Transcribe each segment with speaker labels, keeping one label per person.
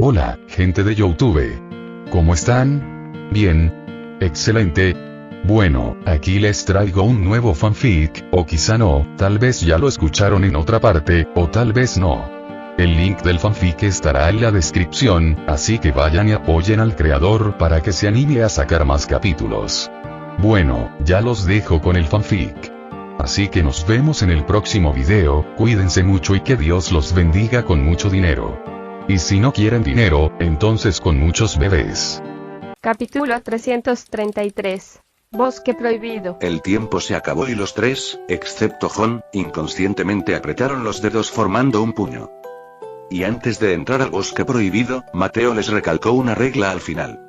Speaker 1: Hola, gente de YouTube. ¿Cómo están? Bien. Excelente. Bueno, aquí les traigo un nuevo fanfic, o quizá no, tal vez ya lo escucharon en otra parte, o tal vez no. El link del fanfic estará en la descripción, así que vayan y apoyen al creador para que se anime a sacar más capítulos. Bueno, ya los dejo con el fanfic. Así que nos vemos en el próximo video, cuídense mucho y que Dios los bendiga con mucho dinero. Y si no quieren dinero, entonces con muchos bebés.
Speaker 2: Capítulo 333. Bosque prohibido.
Speaker 3: El tiempo se acabó y los tres, excepto Jon, inconscientemente apretaron los dedos formando un puño. Y antes de entrar al bosque prohibido, Mateo les recalcó una regla al final.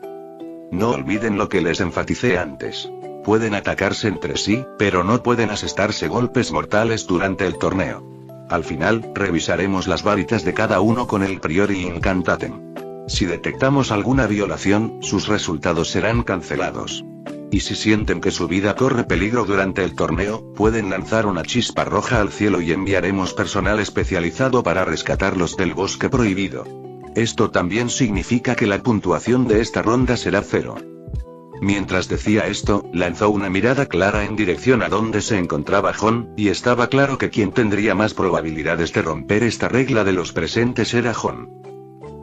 Speaker 3: No olviden lo que les enfaticé antes. Pueden atacarse entre sí, pero no pueden asestarse golpes mortales durante el torneo. Al final, revisaremos las varitas de cada uno con el Priori Incantatem. Si detectamos alguna violación, sus resultados serán cancelados. Y si sienten que su vida corre peligro durante el torneo, pueden lanzar una chispa roja al cielo y enviaremos personal especializado para rescatarlos del bosque prohibido. Esto también significa que la puntuación de esta ronda será 0. Mientras decía esto, lanzó una mirada clara en dirección a donde se encontraba Jon, y estaba claro que quien tendría más probabilidades de romper esta regla de los presentes era Jon.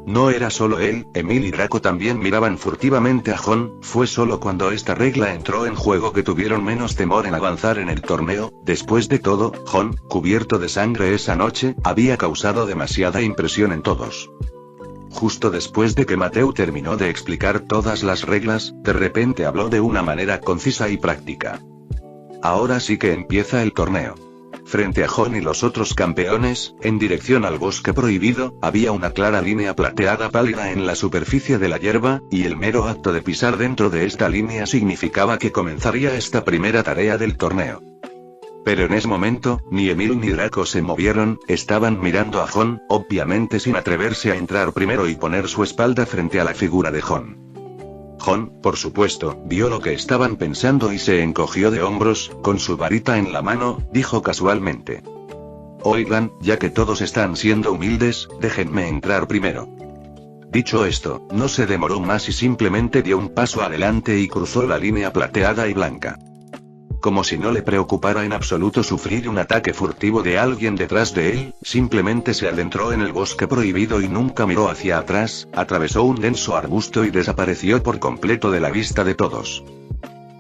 Speaker 3: No era solo él, Emil y Draco también miraban furtivamente a Jon. Fue solo cuando esta regla entró en juego que tuvieron menos temor en avanzar en el torneo. Después de todo, Jon, cubierto de sangre esa noche, había causado demasiada impresión en todos. Justo después de que Mateo terminó de explicar todas las reglas, de repente habló de una manera concisa y práctica. Ahora sí que empieza el torneo. Frente a Jon y los otros campeones, en dirección al bosque prohibido, había una clara línea plateada pálida en la superficie de la hierba, y el mero acto de pisar dentro de esta línea significaba que comenzaría esta primera tarea del torneo. Pero en ese momento, ni Emil ni Draco se movieron, estaban mirando a Jon, obviamente sin atreverse a entrar primero y poner su espalda frente a la figura de Jon. Jon, por supuesto, vio lo que estaban pensando y se encogió de hombros, con su varita en la mano, dijo casualmente. Oigan, ya que todos están siendo humildes, déjenme entrar primero. Dicho esto, no se demoró más y simplemente dio un paso adelante y cruzó la línea plateada y blanca. Como si no le preocupara en absoluto sufrir un ataque furtivo de alguien detrás de él, simplemente se adentró en el bosque prohibido y nunca miró hacia atrás, atravesó un denso arbusto y desapareció por completo de la vista de todos.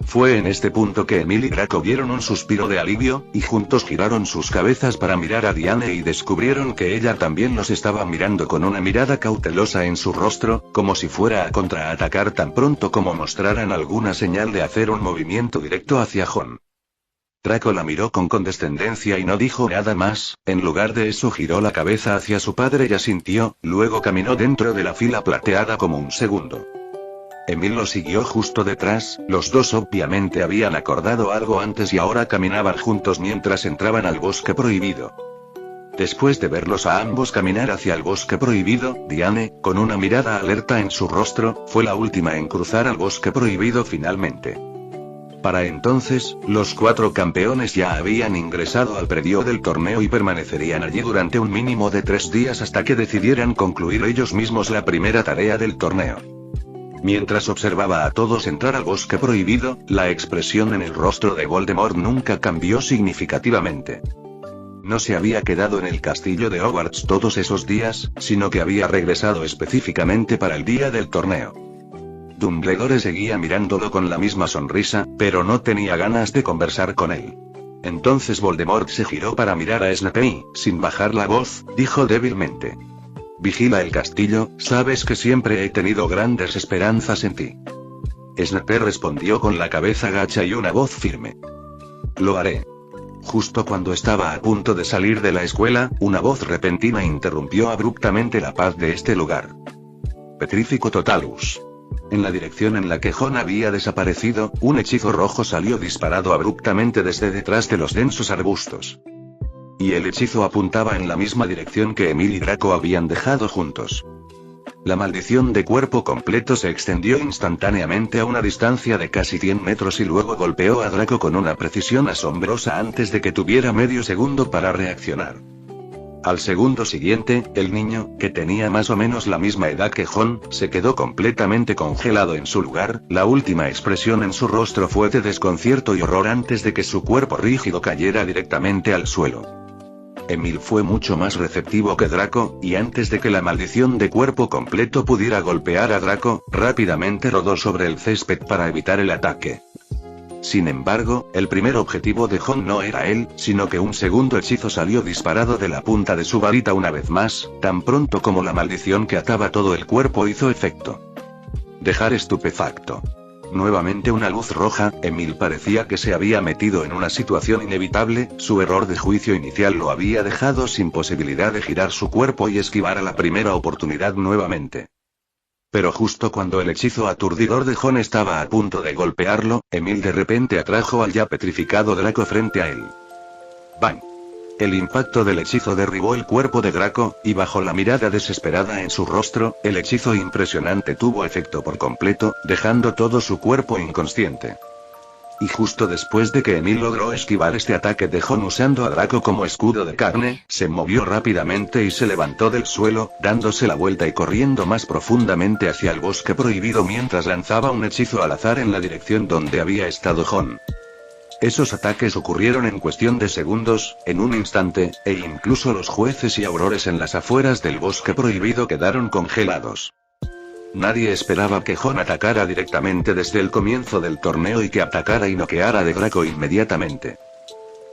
Speaker 3: Fue en este punto que Emil y Draco dieron un suspiro de alivio, y juntos giraron sus cabezas para mirar a Diane y descubrieron que ella también los estaba mirando con una mirada cautelosa en su rostro, como si fuera a contraatacar tan pronto como mostraran alguna señal de hacer un movimiento directo hacia Jon. Draco la miró con condescendencia y no dijo nada más, en lugar de eso giró la cabeza hacia su padre y asintió, luego caminó dentro de la fila plateada como un segundo. Emil lo siguió justo detrás, los dos obviamente habían acordado algo antes y ahora caminaban juntos mientras entraban al bosque prohibido. Después de verlos a ambos caminar hacia el bosque prohibido, Diane, con una mirada alerta en su rostro, fue la última en cruzar al bosque prohibido finalmente. Para entonces, los 4 campeones ya habían ingresado al predio del torneo y permanecerían allí durante un mínimo de 3 días hasta que decidieran concluir ellos mismos la primera tarea del torneo. Mientras observaba a todos entrar al bosque prohibido, la expresión en el rostro de Voldemort nunca cambió significativamente. No se había quedado en el castillo de Hogwarts todos esos días, sino que había regresado específicamente para el día del torneo. Dumbledore seguía mirándolo con la misma sonrisa, pero no tenía ganas de conversar con él. Entonces Voldemort se giró para mirar a Snape y, sin bajar la voz, dijo débilmente. Vigila el castillo, sabes que siempre he tenido grandes esperanzas en ti. Snape respondió con la cabeza gacha y una voz firme. Lo haré. Justo cuando estaba a punto de salir de la escuela, una voz repentina interrumpió abruptamente la paz de este lugar. Petrifico Totalus. En la dirección en la que Jon había desaparecido, un hechizo rojo salió disparado abruptamente desde detrás de los densos arbustos. Y el hechizo apuntaba en la misma dirección que Emil y Draco habían dejado juntos. La maldición de cuerpo completo se extendió instantáneamente a una distancia de casi 100 metros y luego golpeó a Draco con una precisión asombrosa antes de que tuviera medio segundo para reaccionar. Al segundo siguiente, el niño, que tenía más o menos la misma edad que Jon, se quedó completamente congelado en su lugar. La última expresión en su rostro fue de desconcierto y horror antes de que su cuerpo rígido cayera directamente al suelo. Emil fue mucho más receptivo que Draco, y antes de que la maldición de cuerpo completo pudiera golpear a Draco, rápidamente rodó sobre el césped para evitar el ataque. Sin embargo, el primer objetivo de Jon no era él, sino que un segundo hechizo salió disparado de la punta de su varita una vez más, tan pronto como la maldición que ataba todo el cuerpo hizo efecto. Dejar estupefacto. Nuevamente una luz roja. Emil parecía que se había metido en una situación inevitable. Su error de juicio inicial lo había dejado sin posibilidad de girar su cuerpo y esquivar a la primera oportunidad nuevamente. Pero justo cuando el hechizo aturdidor de Jon estaba a punto de golpearlo, Emil de repente atrajo al ya petrificado Draco frente a él. ¡Bang! El impacto del hechizo derribó el cuerpo de Draco, y bajo la mirada desesperada en su rostro, el hechizo impresionante tuvo efecto por completo, dejando todo su cuerpo inconsciente. Y justo después de que Emil logró esquivar este ataque de Jon usando a Draco como escudo de carne, se movió rápidamente y se levantó del suelo, dándose la vuelta y corriendo más profundamente hacia el bosque prohibido mientras lanzaba un hechizo al azar en la dirección donde había estado Jon. Esos ataques ocurrieron en cuestión de segundos, en un instante, e incluso los jueces y aurores en las afueras del bosque prohibido quedaron congelados. Nadie esperaba que Jon atacara directamente desde el comienzo del torneo y que atacara y noqueara a Draco inmediatamente.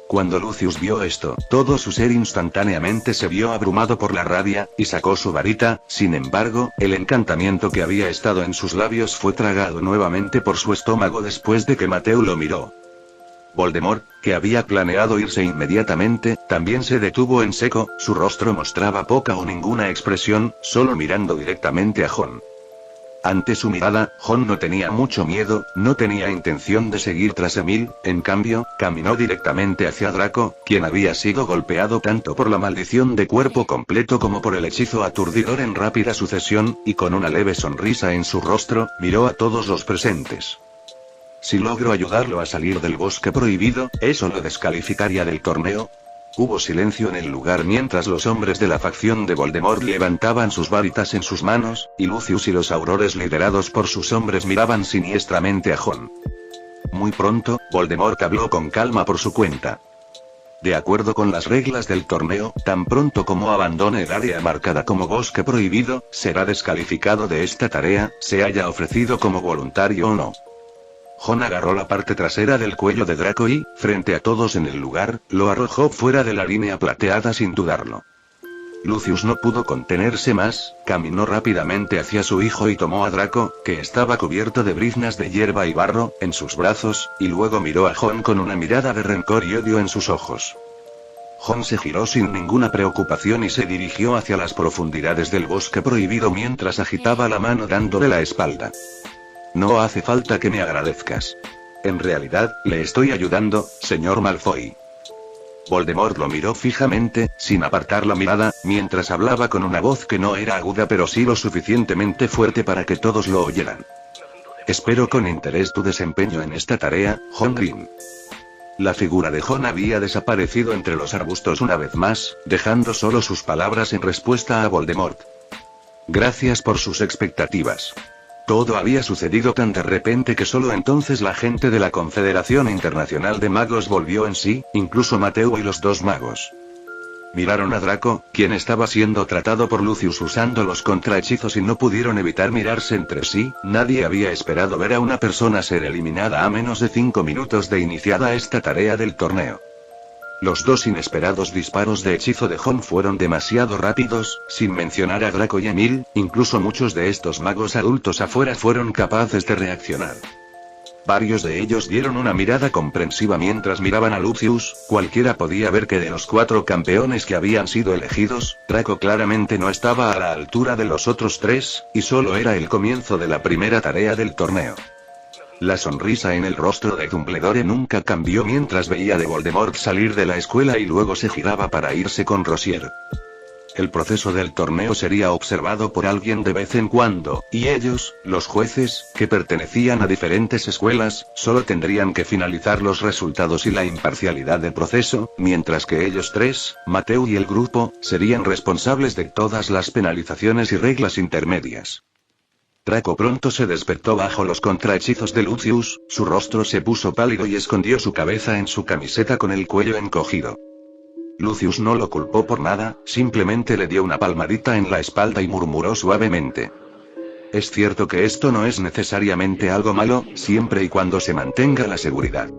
Speaker 3: Cuando Lucius vio esto, todo su ser instantáneamente se vio abrumado por la rabia, y sacó su varita. Sin embargo, el encantamiento que había estado en sus labios fue tragado nuevamente por su estómago después de que Mateo lo miró. Voldemort, que había planeado irse inmediatamente, también se detuvo en seco. Su rostro mostraba poca o ninguna expresión, solo mirando directamente a Jon. Ante su mirada, Jon no tenía mucho miedo, no tenía intención de seguir tras Emil. En cambio, caminó directamente hacia Draco, quien había sido golpeado tanto por la maldición de cuerpo completo como por el hechizo aturdidor en rápida sucesión, y con una leve sonrisa en su rostro, miró a todos los presentes. Si logro ayudarlo a salir del bosque prohibido, ¿eso lo descalificaría del torneo? Hubo silencio en el lugar mientras los hombres de la facción de Voldemort levantaban sus varitas en sus manos, y Lucius y los aurores liderados por sus hombres miraban siniestramente a Jon. Muy pronto, Voldemort habló con calma por su cuenta. De acuerdo con las reglas del torneo, tan pronto como abandone el área marcada como bosque prohibido, será descalificado de esta tarea, se haya ofrecido como voluntario o no. Jon agarró la parte trasera del cuello de Draco y, frente a todos en el lugar, lo arrojó fuera de la línea plateada sin dudarlo. Lucius no pudo contenerse más, caminó rápidamente hacia su hijo y tomó a Draco, que estaba cubierto de briznas de hierba y barro, en sus brazos, y luego miró a Jon con una mirada de rencor y odio en sus ojos. Jon se giró sin ninguna preocupación y se dirigió hacia las profundidades del bosque prohibido mientras agitaba la mano dándole la espalda. No hace falta que me agradezcas. En realidad, le estoy ayudando, señor Malfoy. Voldemort lo miró fijamente, sin apartar la mirada, mientras hablaba con una voz que no era aguda pero sí lo suficientemente fuerte para que todos lo oyeran. Espero con interés tu desempeño en esta tarea, Jon Green. La figura de Jon había desaparecido entre los arbustos una vez más, dejando solo sus palabras en respuesta a Voldemort. Gracias por sus expectativas. Todo había sucedido tan de repente que solo entonces la gente de la Confederación Internacional de Magos volvió en sí, incluso Mateo y los dos magos. Miraron a Draco, quien estaba siendo tratado por Lucius usando los contrahechizos y no pudieron evitar mirarse entre sí. Nadie había esperado ver a una persona ser eliminada a menos de 5 minutos de iniciada esta tarea del torneo. Los dos inesperados disparos de hechizo de Jon fueron demasiado rápidos, sin mencionar a Draco y Emil. Incluso muchos de estos magos adultos afuera fueron capaces de reaccionar. Varios de ellos dieron una mirada comprensiva mientras miraban a Lucius. Cualquiera podía ver que de los 4 campeones que habían sido elegidos, Draco claramente no estaba a la altura de los otros 3, y solo era el comienzo de la primera tarea del torneo. La sonrisa en el rostro de Dumbledore nunca cambió mientras veía de Voldemort salir de la escuela y luego se giraba para irse con Rosier. el proceso del torneo sería observado por alguien de vez en cuando, y ellos, los jueces, que pertenecían a diferentes escuelas, solo tendrían que finalizar los resultados y la imparcialidad del proceso, mientras que ellos tres, Mateo y el grupo, serían responsables de todas las penalizaciones y reglas intermedias. Draco pronto se despertó bajo los contrahechizos de Lucius, su rostro se puso pálido y escondió su cabeza en su camiseta con el cuello encogido. Lucius no lo culpó por nada, simplemente le dio una palmadita en la espalda y murmuró suavemente. Es cierto que esto no es necesariamente algo malo, siempre y cuando se mantenga la seguridad.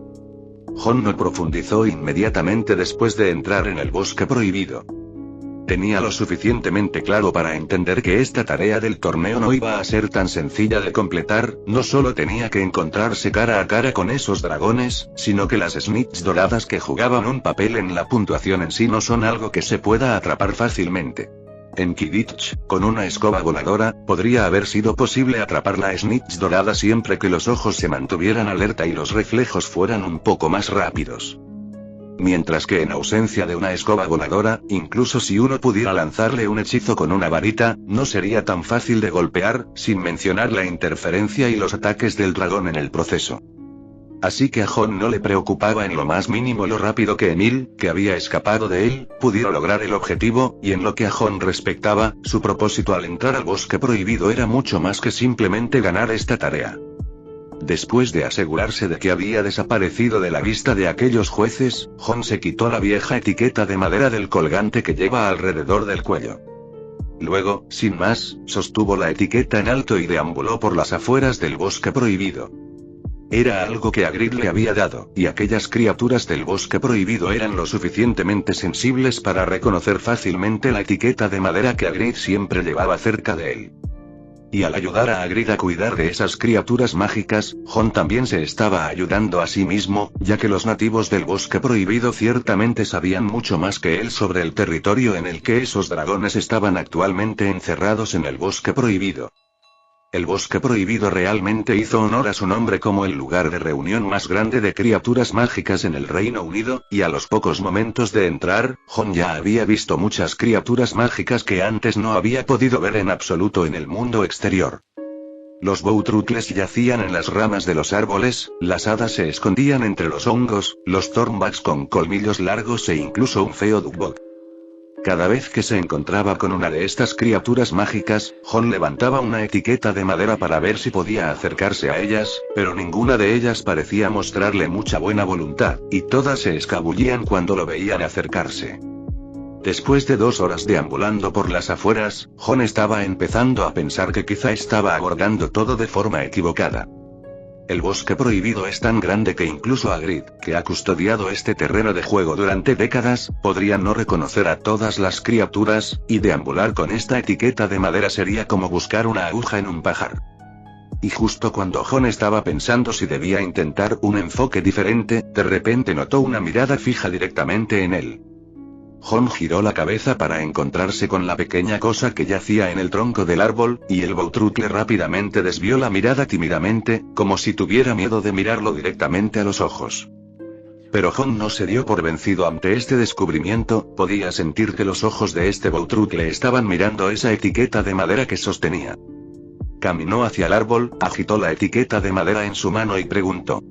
Speaker 3: Jon no profundizó inmediatamente después de entrar en el bosque prohibido. Tenía lo suficientemente claro para entender que esta tarea del torneo no iba a ser tan sencilla de completar, no solo tenía que encontrarse cara a cara con esos dragones, sino que las snitch doradas que jugaban un papel en la puntuación en sí no son algo que se pueda atrapar fácilmente. En Quidditch, con una escoba voladora, podría haber sido posible atrapar la snitch dorada siempre que los ojos se mantuvieran alerta y los reflejos fueran un poco más rápidos. Mientras que en ausencia de una escoba voladora, incluso si uno pudiera lanzarle un hechizo con una varita, no sería tan fácil de golpear, sin mencionar la interferencia y los ataques del dragón en el proceso. Así que a Jon no le preocupaba en lo más mínimo lo rápido que Emil, que había escapado de él, pudiera lograr el objetivo, y en lo que a Jon respectaba, su propósito al entrar al bosque prohibido era mucho más que simplemente ganar esta tarea. Después de asegurarse de que había desaparecido de la vista de aquellos jueces, Jon se quitó la vieja etiqueta de madera del colgante que lleva alrededor del cuello. Luego, sin más, sostuvo la etiqueta en alto y deambuló por las afueras del bosque prohibido. Era algo que Hagrid le había dado, y aquellas criaturas del bosque prohibido eran lo suficientemente sensibles para reconocer fácilmente la etiqueta de madera que Hagrid siempre llevaba cerca de él. Y al ayudar a Hagrid a cuidar de esas criaturas mágicas, Jon también se estaba ayudando a sí mismo, ya que los nativos del bosque prohibido ciertamente sabían mucho más que él sobre el territorio en el que esos dragones estaban actualmente encerrados en el bosque prohibido. El bosque prohibido realmente hizo honor a su nombre como el lugar de reunión más grande de criaturas mágicas en el Reino Unido, y a los pocos momentos de entrar, Jon ya había visto muchas criaturas mágicas que antes no había podido ver en absoluto en el mundo exterior. Los Bowtruckles yacían en las ramas de los árboles, las hadas se escondían entre los hongos, los Thornbacks con colmillos largos e incluso un feo Duckbug. Cada vez que se encontraba con una de estas criaturas mágicas, Jon levantaba una etiqueta de madera para ver si podía acercarse a ellas, pero ninguna de ellas parecía mostrarle mucha buena voluntad, y todas se escabullían cuando lo veían acercarse. Después de 2 horas deambulando por las afueras, Jon estaba empezando a pensar que quizá estaba abordando todo de forma equivocada. El bosque prohibido es tan grande que incluso Hagrid, que ha custodiado este terreno de juego durante décadas, podría no reconocer a todas las criaturas, y deambular con esta etiqueta de madera sería como buscar una aguja en un pajar. Y justo cuando Jon estaba pensando si debía intentar un enfoque diferente, de repente notó una mirada fija directamente en él. Jon giró la cabeza para encontrarse con la pequeña cosa que yacía en el tronco del árbol, y el Bowtruckle rápidamente desvió la mirada tímidamente, como si tuviera miedo de mirarlo directamente a los ojos. Pero Jon no se dio por vencido ante este descubrimiento, podía sentir que los ojos de este Bowtruckle estaban mirando esa etiqueta de madera que sostenía. Caminó hacia el árbol, agitó la etiqueta de madera en su mano y preguntó: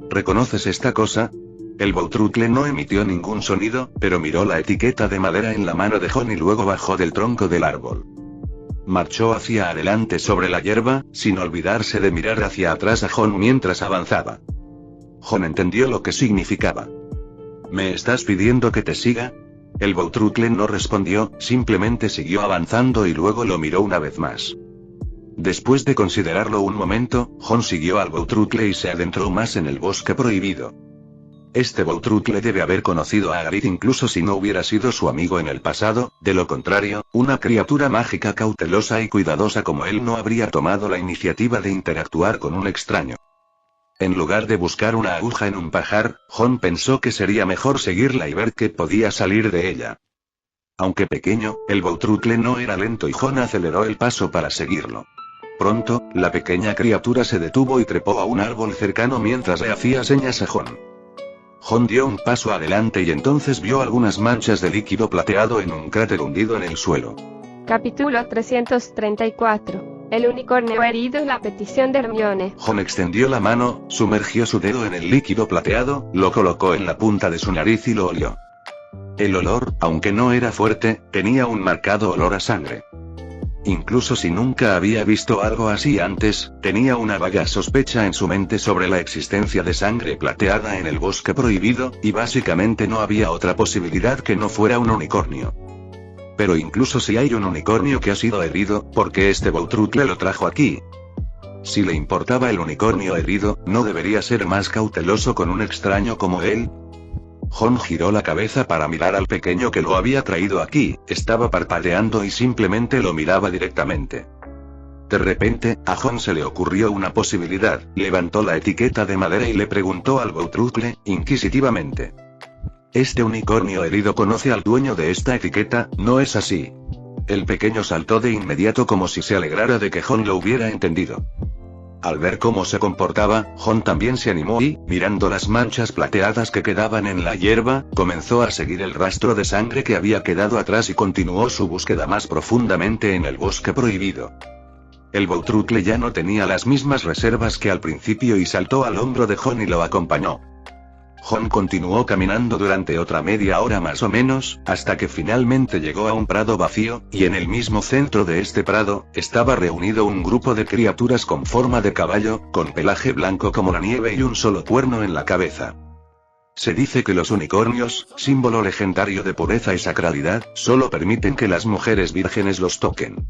Speaker 3: ¿reconoces esta cosa? El Bowtruckle no emitió ningún sonido, pero miró la etiqueta de madera en la mano de Jon y luego bajó del tronco del árbol. Marchó hacia adelante sobre la hierba, sin olvidarse de mirar hacia atrás a Jon mientras avanzaba. Jon entendió lo que significaba. ¿Me estás pidiendo que te siga? El Bowtruckle no respondió, simplemente siguió avanzando y luego lo miró una vez más. Después de considerarlo un momento, Jon siguió al Bowtruckle y se adentró más en el bosque prohibido. Este Bowtruckle debe haber conocido a Hagrid incluso si no hubiera sido su amigo en el pasado, de lo contrario, una criatura mágica cautelosa y cuidadosa como él no habría tomado la iniciativa de interactuar con un extraño. En lugar de buscar una aguja en un pajar, Jon pensó que sería mejor seguirla y ver qué podía salir de ella. Aunque pequeño, el Bowtruckle no era lento y Jon aceleró el paso para seguirlo. Pronto, la pequeña criatura se detuvo y trepó a un árbol cercano mientras le hacía señas a Jon. Jon dio un paso adelante y entonces vio algunas manchas de líquido plateado en un cráter hundido en el suelo.
Speaker 2: Capítulo 334. El unicornio herido y la petición de Hermione.
Speaker 3: Jon extendió la mano, sumergió su dedo en el líquido plateado, lo colocó en la punta de su nariz y lo olió. El olor, aunque no era fuerte, tenía un marcado olor a sangre. Incluso si nunca había visto algo así antes, tenía una vaga sospecha en su mente sobre la existencia de sangre plateada en el bosque prohibido, y básicamente no había otra posibilidad que no fuera un unicornio. Pero incluso si hay un unicornio que ha sido herido, ¿por qué este Boutrucle lo trajo aquí? Si le importaba el unicornio herido, ¿no debería ser más cauteloso con un extraño como él? Jon giró la cabeza para mirar al pequeño que lo había traído aquí, estaba parpadeando y simplemente lo miraba directamente. De repente, a Jon se le ocurrió una posibilidad, levantó la etiqueta de madera y le preguntó al Boutrucle, inquisitivamente. «¿Este unicornio herido conoce al dueño de esta etiqueta, no es así?» El pequeño saltó de inmediato como si se alegrara de que Jon lo hubiera entendido. Al ver cómo se comportaba, Jon también se animó y, mirando las manchas plateadas que quedaban en la hierba, comenzó a seguir el rastro de sangre que había quedado atrás y continuó su búsqueda más profundamente en el bosque prohibido. El Boutrucle ya no tenía las mismas reservas que al principio y saltó al hombro de Jon y lo acompañó. Jon continuó caminando durante otra media hora más o menos, hasta que finalmente llegó a un prado vacío, y en el mismo centro de este prado, estaba reunido un grupo de criaturas con forma de caballo, con pelaje blanco como la nieve y un solo cuerno en la cabeza. Se dice que los unicornios, símbolo legendario de pureza y sacralidad, solo permiten que las mujeres vírgenes los toquen.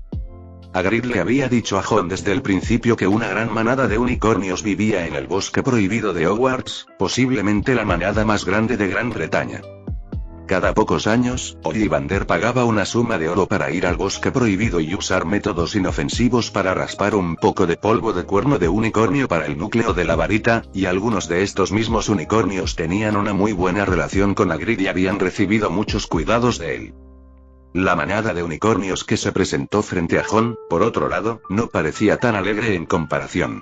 Speaker 3: Hagrid le había dicho a Jon desde el principio que una gran manada de unicornios vivía en el bosque prohibido de Hogwarts, posiblemente la manada más grande de Gran Bretaña. Cada pocos años, Ollivander pagaba una suma de oro para ir al bosque prohibido y usar métodos inofensivos para raspar un poco de polvo de cuerno de unicornio para el núcleo de la varita, y algunos de estos mismos unicornios tenían una muy buena relación con Hagrid y habían recibido muchos cuidados de él. La manada de unicornios que se presentó frente a Jon, por otro lado, no parecía tan alegre en comparación.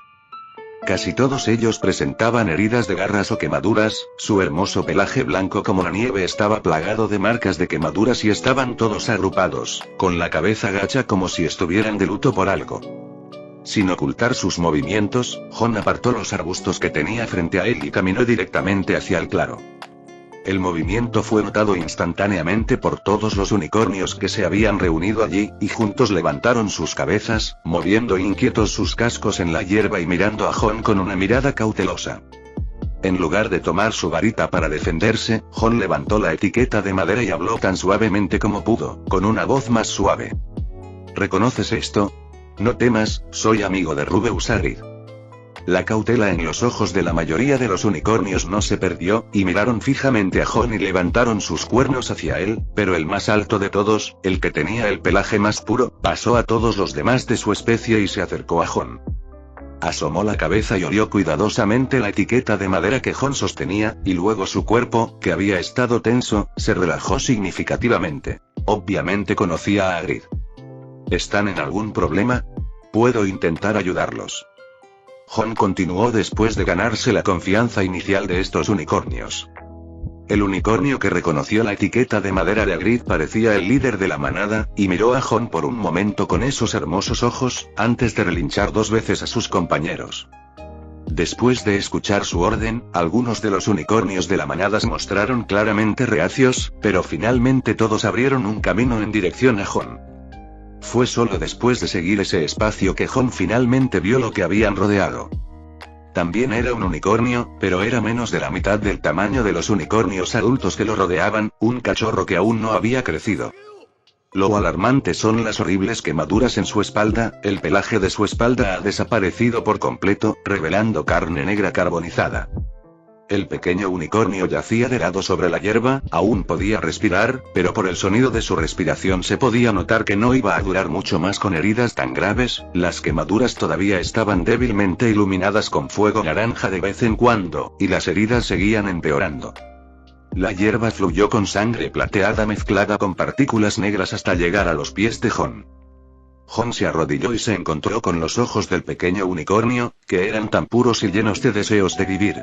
Speaker 3: Casi todos ellos presentaban heridas de garras o quemaduras, su hermoso pelaje blanco como la nieve estaba plagado de marcas de quemaduras y estaban todos agrupados, con la cabeza gacha como si estuvieran de luto por algo. Sin ocultar sus movimientos, Jon apartó los arbustos que tenía frente a él y caminó directamente hacia el claro. El movimiento fue notado instantáneamente por todos los unicornios que se habían reunido allí, y juntos levantaron sus cabezas, moviendo inquietos sus cascos en la hierba y mirando a Jon con una mirada cautelosa. En lugar de tomar su varita para defenderse, Jon levantó la etiqueta de madera y habló tan suavemente como pudo, con una voz más suave. ¿Reconoces esto? No temas, soy amigo de Rubeus Hagrid. La cautela en los ojos de la mayoría de los unicornios no se perdió, y miraron fijamente a Jon y levantaron sus cuernos hacia él, pero el más alto de todos, el que tenía el pelaje más puro, pasó a todos los demás de su especie y se acercó a Jon. Asomó la cabeza y olió cuidadosamente la etiqueta de madera que Jon sostenía, y luego su cuerpo, que había estado tenso, se relajó significativamente. Obviamente conocía a Hagrid. ¿Están en algún problema? Puedo intentar ayudarlos. Jon continuó después de ganarse la confianza inicial de estos unicornios. El unicornio que reconoció la etiqueta de madera de Hagrid parecía el líder de la manada, y miró a Jon por un momento con esos hermosos ojos, antes de relinchar 2 veces a sus compañeros. Después de escuchar su orden, algunos de los unicornios de la manada se mostraron claramente reacios, pero finalmente todos abrieron un camino en dirección a Jon. Fue solo después de seguir ese espacio que Jon finalmente vio lo que habían rodeado. También era un unicornio, pero era menos de la mitad del tamaño de los unicornios adultos que lo rodeaban, un cachorro que aún no había crecido. Lo alarmante son las horribles quemaduras en su espalda, el pelaje de su espalda ha desaparecido por completo, revelando carne negra carbonizada. El pequeño unicornio yacía de lado sobre la hierba, aún podía respirar, pero por el sonido de su respiración se podía notar que no iba a durar mucho más con heridas tan graves, las quemaduras todavía estaban débilmente iluminadas con fuego naranja de vez en cuando, y las heridas seguían empeorando. La hierba fluyó con sangre plateada mezclada con partículas negras hasta llegar a los pies de Jon. Jon se arrodilló y se encontró con los ojos del pequeño unicornio, que eran tan puros y llenos de deseos de vivir.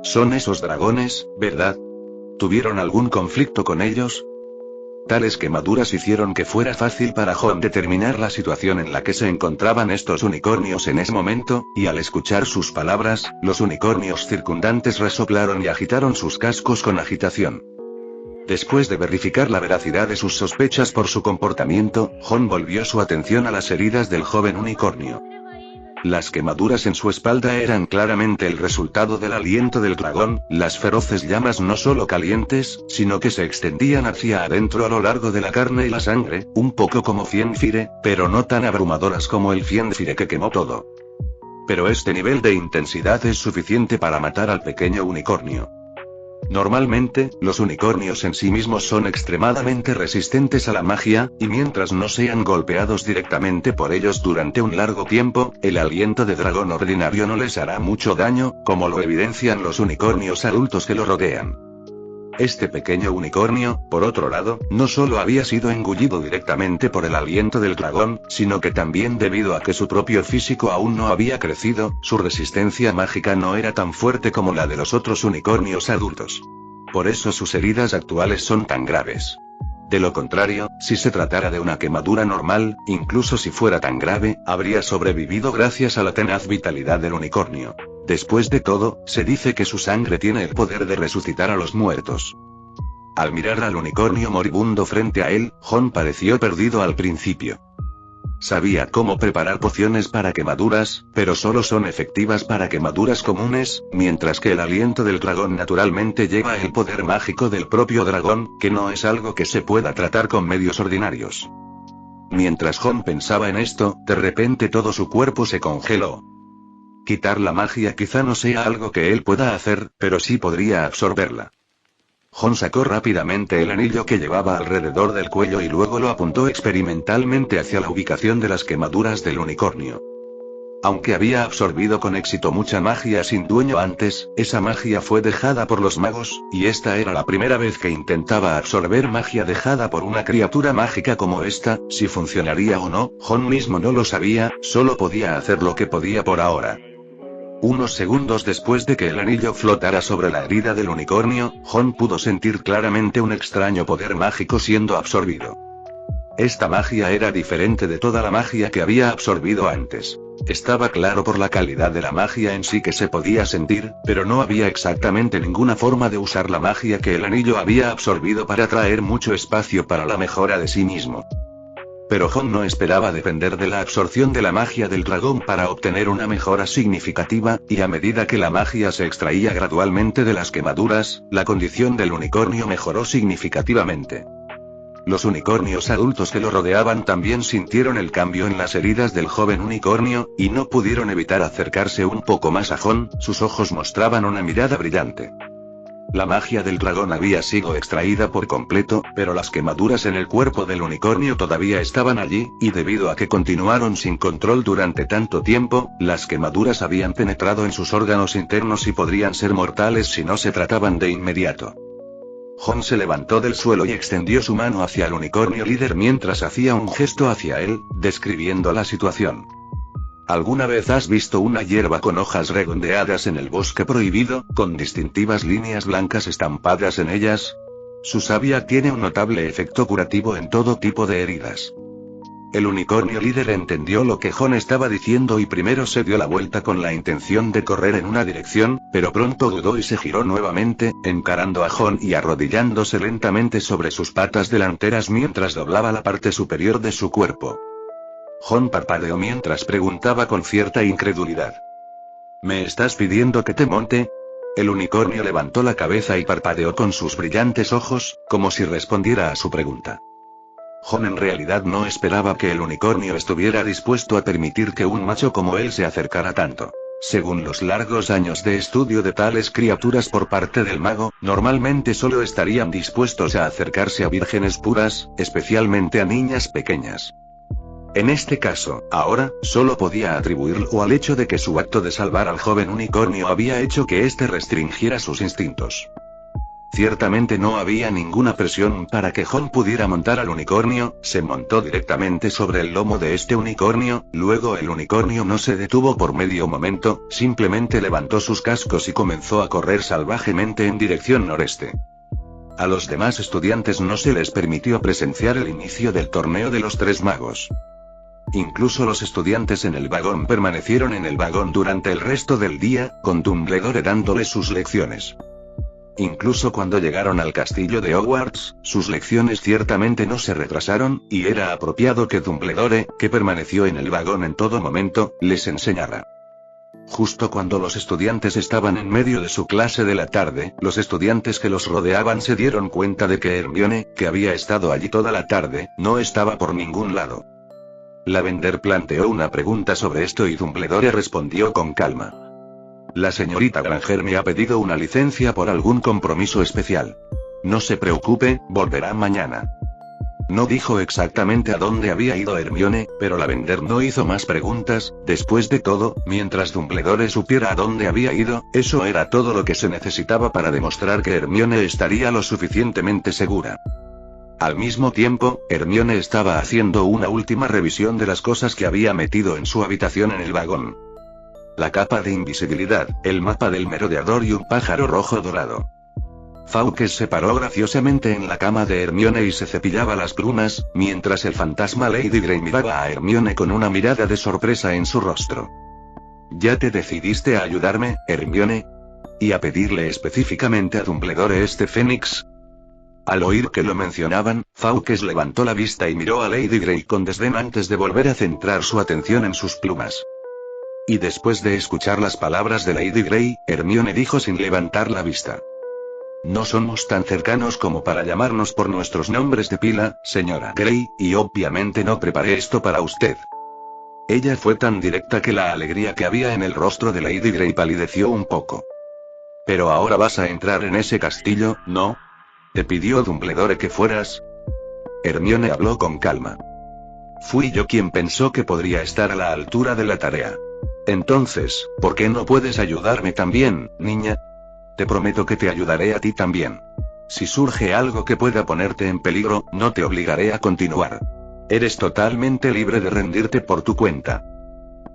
Speaker 3: Son esos dragones, ¿verdad? ¿Tuvieron algún conflicto con ellos? Tales quemaduras hicieron que fuera fácil para Jon determinar la situación en la que se encontraban estos unicornios en ese momento, y al escuchar sus palabras, los unicornios circundantes resoplaron y agitaron sus cascos con agitación. Después de verificar la veracidad de sus sospechas por su comportamiento, Jon volvió su atención a las heridas del joven unicornio. Las quemaduras en su espalda eran claramente el resultado del aliento del dragón, las feroces llamas no solo calientes, sino que se extendían hacia adentro a lo largo de la carne y la sangre, un poco como Fiendfire, pero no tan abrumadoras como el Fiendfire que quemó todo. Pero este nivel de intensidad es suficiente para matar al pequeño unicornio. Normalmente, los unicornios en sí mismos son extremadamente resistentes a la magia, y mientras no sean golpeados directamente por ellos durante un largo tiempo, el aliento de dragón ordinario no les hará mucho daño, como lo evidencian los unicornios adultos que lo rodean. Este pequeño unicornio, por otro lado, no solo había sido engullido directamente por el aliento del dragón, sino que también debido a que su propio físico aún no había crecido, su resistencia mágica no era tan fuerte como la de los otros unicornios adultos. Por eso sus heridas actuales son tan graves. De lo contrario, si se tratara de una quemadura normal, incluso si fuera tan grave, habría sobrevivido gracias a la tenaz vitalidad del unicornio. Después de todo, se dice que su sangre tiene el poder de resucitar a los muertos. Al mirar al unicornio moribundo frente a él, Jon pareció perdido al principio. Sabía cómo preparar pociones para quemaduras, pero solo son efectivas para quemaduras comunes, mientras que el aliento del dragón naturalmente lleva el poder mágico del propio dragón, que no es algo que se pueda tratar con medios ordinarios. Mientras Jon pensaba en esto, de repente todo su cuerpo se congeló. Quitar la magia quizá no sea algo que él pueda hacer, pero sí podría absorberla. Jon sacó rápidamente el anillo que llevaba alrededor del cuello y luego lo apuntó experimentalmente hacia la ubicación de las quemaduras del unicornio. Aunque había absorbido con éxito mucha magia sin dueño antes, esa magia fue dejada por los magos, y esta era la primera vez que intentaba absorber magia dejada por una criatura mágica como esta. Si funcionaría o no, Jon mismo no lo sabía, solo podía hacer lo que podía por ahora. Unos segundos después de que el anillo flotara sobre la herida del unicornio, Jon pudo sentir claramente un extraño poder mágico siendo absorbido. Esta magia era diferente de toda la magia que había absorbido antes. Estaba claro por la calidad de la magia en sí que se podía sentir, pero no había exactamente ninguna forma de usar la magia que el anillo había absorbido para traer mucho espacio para la mejora de sí mismo. Pero Jon no esperaba depender de la absorción de la magia del dragón para obtener una mejora significativa, y a medida que la magia se extraía gradualmente de las quemaduras, la condición del unicornio mejoró significativamente. Los unicornios adultos que lo rodeaban también sintieron el cambio en las heridas del joven unicornio, y no pudieron evitar acercarse un poco más a Jon. Sus ojos mostraban una mirada brillante. La magia del dragón había sido extraída por completo, pero las quemaduras en el cuerpo del unicornio todavía estaban allí, y debido a que continuaron sin control durante tanto tiempo, las quemaduras habían penetrado en sus órganos internos y podrían ser mortales si no se trataban de inmediato. Jon se levantó del suelo y extendió su mano hacia el unicornio líder mientras hacía un gesto hacia él, describiendo la situación. ¿Alguna vez has visto una hierba con hojas redondeadas en el bosque prohibido, con distintivas líneas blancas estampadas en ellas? Su savia tiene un notable efecto curativo en todo tipo de heridas. El unicornio líder entendió lo que Jon estaba diciendo y primero se dio la vuelta con la intención de correr en una dirección, pero pronto dudó y se giró nuevamente, encarando a Jon y arrodillándose lentamente sobre sus patas delanteras mientras doblaba la parte superior de su cuerpo. Jon parpadeó mientras preguntaba con cierta incredulidad. ¿Me estás pidiendo que te monte? El unicornio levantó la cabeza y parpadeó con sus brillantes ojos, como si respondiera a su pregunta. Jon en realidad no esperaba que el unicornio estuviera dispuesto a permitir que un macho como él se acercara tanto. Según los largos años de estudio de tales criaturas por parte del mago, normalmente solo estarían dispuestos a acercarse a vírgenes puras, especialmente a niñas pequeñas. En este caso, ahora, solo podía atribuirlo al hecho de que su acto de salvar al joven unicornio había hecho que éste restringiera sus instintos. Ciertamente no había ninguna presión para que Jon pudiera montar al unicornio, se montó directamente sobre el lomo de este unicornio, luego el unicornio no se detuvo por medio momento, simplemente levantó sus cascos y comenzó a correr salvajemente en dirección noreste. A los demás estudiantes no se les permitió presenciar el inicio del torneo de los tres magos. Incluso los estudiantes en el vagón permanecieron en el vagón durante el resto del día, con Dumbledore dándoles sus lecciones. Incluso cuando llegaron al castillo de Hogwarts, sus lecciones ciertamente no se retrasaron, y era apropiado que Dumbledore, que permaneció en el vagón en todo momento, les enseñara. Justo cuando los estudiantes estaban en medio de su clase de la tarde, los estudiantes que los rodeaban se dieron cuenta de que Hermione, que había estado allí toda la tarde, no estaba por ningún lado. Lavender planteó una pregunta sobre esto y Dumbledore respondió con calma. La señorita Granger me ha pedido una licencia por algún compromiso especial. No se preocupe, volverá mañana. No dijo exactamente a dónde había ido Hermione, pero Lavender no hizo más preguntas. Después de todo, mientras Dumbledore supiera a dónde había ido, eso era todo lo que se necesitaba para demostrar que Hermione estaría lo suficientemente segura. Al mismo tiempo, Hermione estaba haciendo una última revisión de las cosas que había metido en su habitación en el vagón. La capa de invisibilidad, el mapa del merodeador y un pájaro rojo dorado. Fawkes se paró graciosamente en la cama de Hermione y se cepillaba las plumas, mientras el fantasma Lady Grey miraba a Hermione con una mirada de sorpresa en su rostro. ¿Ya te decidiste a ayudarme, Hermione? ¿Y a pedirle específicamente a Dumbledore este fénix? Al oír que lo mencionaban, Fawkes levantó la vista y miró a Lady Grey con desdén antes de volver a centrar su atención en sus plumas. Y después de escuchar las palabras de Lady Grey, Hermione dijo sin levantar la vista. No somos tan cercanos como para llamarnos por nuestros nombres de pila, señora Grey, y obviamente no preparé esto para usted. Ella fue tan directa que la alegría que había en el rostro de Lady Grey palideció un poco. Pero ahora vas a entrar en ese castillo, ¿no? ¿Te pidió Dumbledore que fueras? Hermione habló con calma. Fui yo quien pensó que podría estar a la altura de la tarea. Entonces, ¿por qué no puedes ayudarme también, niña? Te prometo que te ayudaré a ti también. Si surge algo que pueda ponerte en peligro, no te obligaré a continuar. Eres totalmente libre de rendirte por tu cuenta.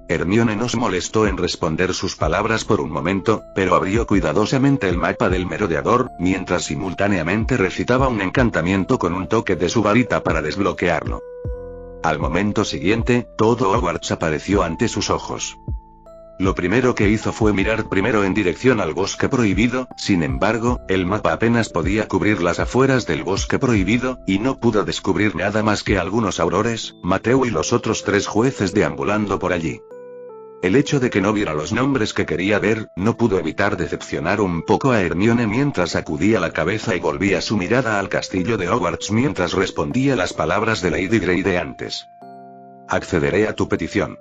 Speaker 3: Hermione no se molestó en responder sus palabras por un momento, pero abrió cuidadosamente el mapa del merodeador, mientras simultáneamente recitaba un encantamiento con un toque de su varita para desbloquearlo. Al momento siguiente, todo Hogwarts apareció ante sus ojos. Lo primero que hizo fue mirar primero en dirección al bosque prohibido, sin embargo, el mapa apenas podía cubrir las afueras del bosque prohibido, y no pudo descubrir nada más que algunos aurores, Mateo y los otros tres jueces deambulando por allí. El hecho de que no viera los nombres que quería ver, no pudo evitar decepcionar un poco a Hermione mientras sacudía la cabeza y volvía su mirada al castillo de Hogwarts mientras respondía las palabras de Lady Grey de antes. Accederé a tu petición.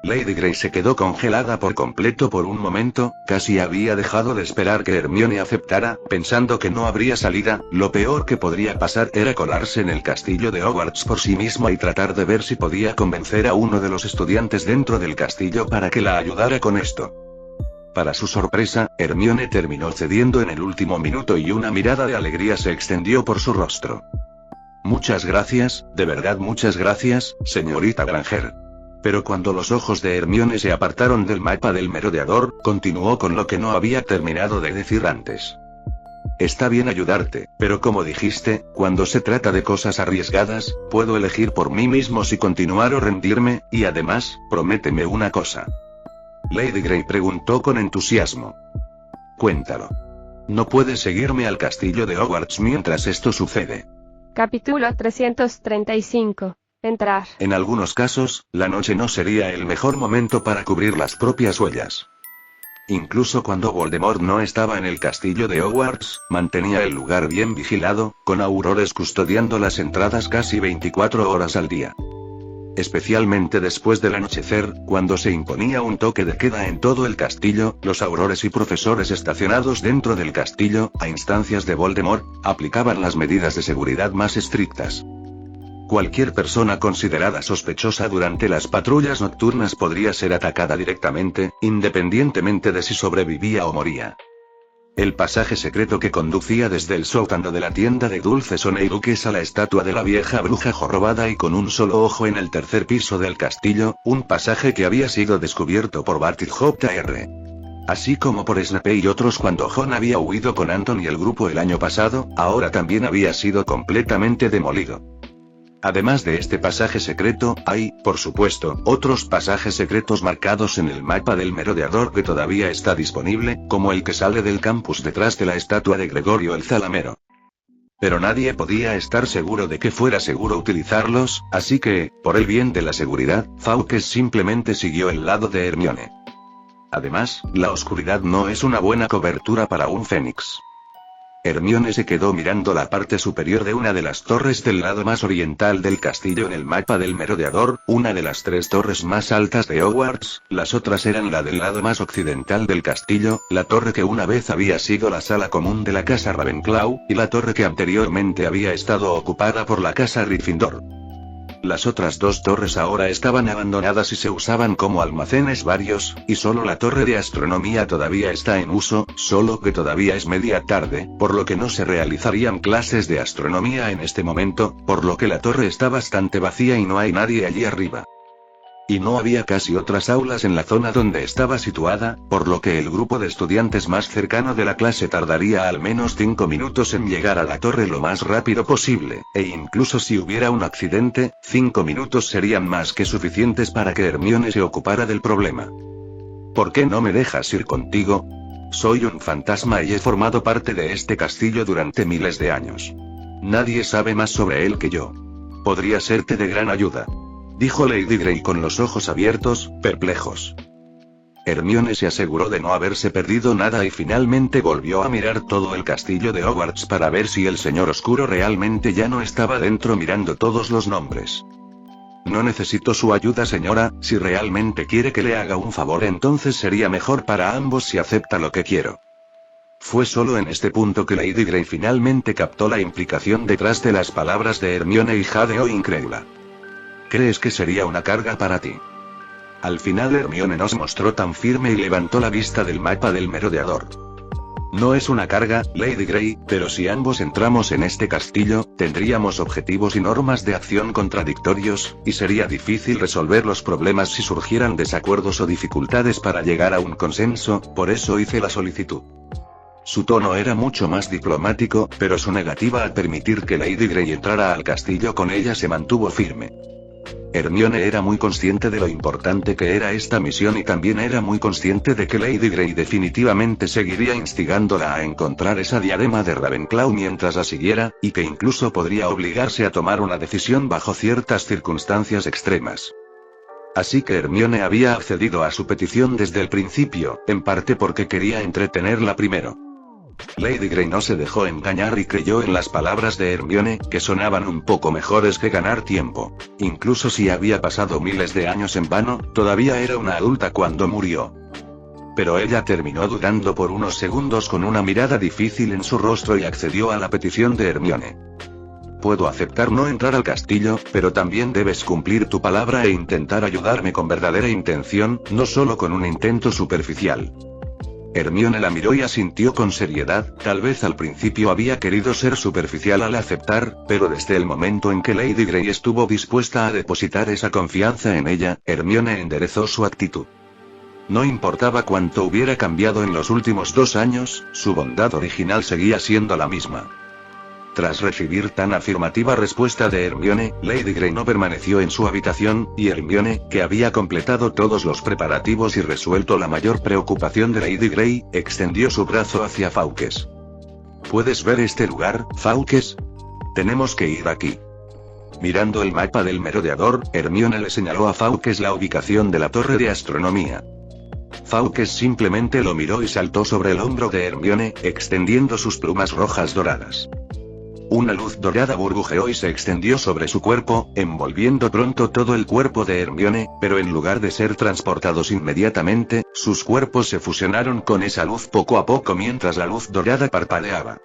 Speaker 3: Lady Grey se quedó congelada por completo por un momento, casi había dejado de esperar que Hermione aceptara, pensando que no habría salida. Lo peor que podría pasar era colarse en el castillo de Hogwarts por sí misma y tratar de ver si podía convencer a uno de los estudiantes dentro del castillo para que la ayudara con esto. Para su sorpresa, Hermione terminó cediendo en el último minuto y una mirada de alegría se extendió por su rostro. Muchas gracias, de verdad muchas gracias, señorita Granger. Pero cuando los ojos de Hermione se apartaron del mapa del merodeador, continuó con lo que no había terminado de decir antes. Está bien ayudarte, pero como dijiste, cuando se trata de cosas arriesgadas, puedo elegir por mí mismo si continuar o rendirme, y además, prométeme una cosa. Lady Grey preguntó con entusiasmo. Cuéntalo. No puedes seguirme al castillo de Hogwarts mientras esto sucede.
Speaker 2: Capítulo 335. Entrar.
Speaker 3: En algunos casos, la noche no sería el mejor momento para cubrir las propias huellas. Incluso cuando Voldemort no estaba en el castillo de Hogwarts, mantenía el lugar bien vigilado, con aurores custodiando las entradas casi 24 horas al día. Especialmente después del anochecer, cuando se imponía un toque de queda en todo el castillo, los aurores y profesores estacionados dentro del castillo, a instancias de Voldemort, aplicaban las medidas de seguridad más estrictas. Cualquier persona considerada sospechosa durante las patrullas nocturnas podría ser atacada directamente, independientemente de si sobrevivía o moría. El pasaje secreto que conducía desde el sótano de la tienda de dulces Oneiruques a la estatua de la vieja bruja jorobada y con un solo ojo en el tercer piso del castillo, un pasaje que había sido descubierto por Barty Jr. Así como por Snape y otros cuando Jon había huido con Anton y el grupo el año pasado, ahora también había sido completamente demolido. Además de este pasaje secreto, hay, por supuesto, otros pasajes secretos marcados en el mapa del merodeador que todavía está disponible, como el que sale del campus detrás de la estatua de Gregorio el Zalamero. Pero nadie podía estar seguro de que fuera seguro utilizarlos, así que, por el bien de la seguridad, Fawkes simplemente siguió el lado de Hermione. Además, la oscuridad no es una buena cobertura para un fénix. Hermione se quedó mirando la parte superior de una de las torres del lado más oriental del castillo en el mapa del merodeador, una de las 3 torres más altas de Hogwarts, las otras eran la del lado más occidental del castillo, la torre que una vez había sido la sala común de la casa Ravenclaw, y la torre que anteriormente había estado ocupada por la casa Gryffindor. Las otras 2 torres ahora estaban abandonadas y se usaban como almacenes varios, y solo la torre de astronomía todavía está en uso, solo que todavía es media tarde, por lo que no se realizarían clases de astronomía en este momento, por lo que la torre está bastante vacía y no hay nadie allí arriba. Y no había casi otras aulas en la zona donde estaba situada, por lo que el grupo de estudiantes más cercano de la clase tardaría al menos 5 minutos en llegar a la torre lo más rápido posible, e incluso si hubiera un accidente, 5 minutos serían más que suficientes para que Hermione se ocupara del problema. ¿Por qué no me dejas ir contigo? Soy un fantasma y he formado parte de este castillo durante miles de años. Nadie sabe más sobre él que yo. Podría serte de gran ayuda, dijo Lady Grey con los ojos abiertos, perplejos. Hermione se aseguró de no haberse perdido nada y finalmente volvió a mirar todo el castillo de Hogwarts para ver si el señor oscuro realmente ya no estaba dentro mirando todos los nombres. No necesito su ayuda, señora, si realmente quiere que le haga un favor entonces sería mejor para ambos si acepta lo que quiero. Fue solo en este punto que Lady Grey finalmente captó la implicación detrás de las palabras de Hermione y jadeó incrédula. ¿Crees que sería una carga para ti? Al final Hermione no se mostró tan firme y levantó la vista del mapa del merodeador. No es una carga, Lady Grey, pero si ambos entramos en este castillo, tendríamos objetivos y normas de acción contradictorios, y sería difícil resolver los problemas si surgieran desacuerdos o dificultades para llegar a un consenso, por eso hice la solicitud. Su tono era mucho más diplomático, pero su negativa a permitir que Lady Grey entrara al castillo con ella se mantuvo firme. Hermione era muy consciente de lo importante que era esta misión y también era muy consciente de que Lady Grey definitivamente seguiría instigándola a encontrar esa diadema de Ravenclaw mientras la siguiera, y que incluso podría obligarse a tomar una decisión bajo ciertas circunstancias extremas. Así que Hermione había accedido a su petición desde el principio, en parte porque quería entretenerla primero. Lady Grey no se dejó engañar y creyó en las palabras de Hermione, que sonaban un poco mejores que ganar tiempo. Incluso si había pasado miles de años en vano, todavía era una adulta cuando murió. Pero ella terminó dudando por unos segundos con una mirada difícil en su rostro y accedió a la petición de Hermione. Puedo aceptar no entrar al castillo, pero también debes cumplir tu palabra e intentar ayudarme con verdadera intención, no solo con un intento superficial. Hermione la miró y asintió con seriedad, tal vez al principio había querido ser superficial al aceptar, pero desde el momento en que Lady Grey estuvo dispuesta a depositar esa confianza en ella, Hermione enderezó su actitud. No importaba cuánto hubiera cambiado en los últimos 2 años, su bondad original seguía siendo la misma. Tras recibir tan afirmativa respuesta de Hermione, Lady Grey no permaneció en su habitación, y Hermione, que había completado todos los preparativos y resuelto la mayor preocupación de Lady Grey, extendió su brazo hacia Fawkes. ¿Puedes ver este lugar, Fawkes? Tenemos que ir aquí. Mirando el mapa del merodeador, Hermione le señaló a Fawkes la ubicación de la torre de astronomía. Fawkes simplemente lo miró y saltó sobre el hombro de Hermione, extendiendo sus plumas rojas doradas. Una luz dorada burbujeó y se extendió sobre su cuerpo, envolviendo pronto todo el cuerpo de Hermione, pero en lugar de ser transportados inmediatamente, sus cuerpos se fusionaron con esa luz poco a poco mientras la luz dorada parpadeaba.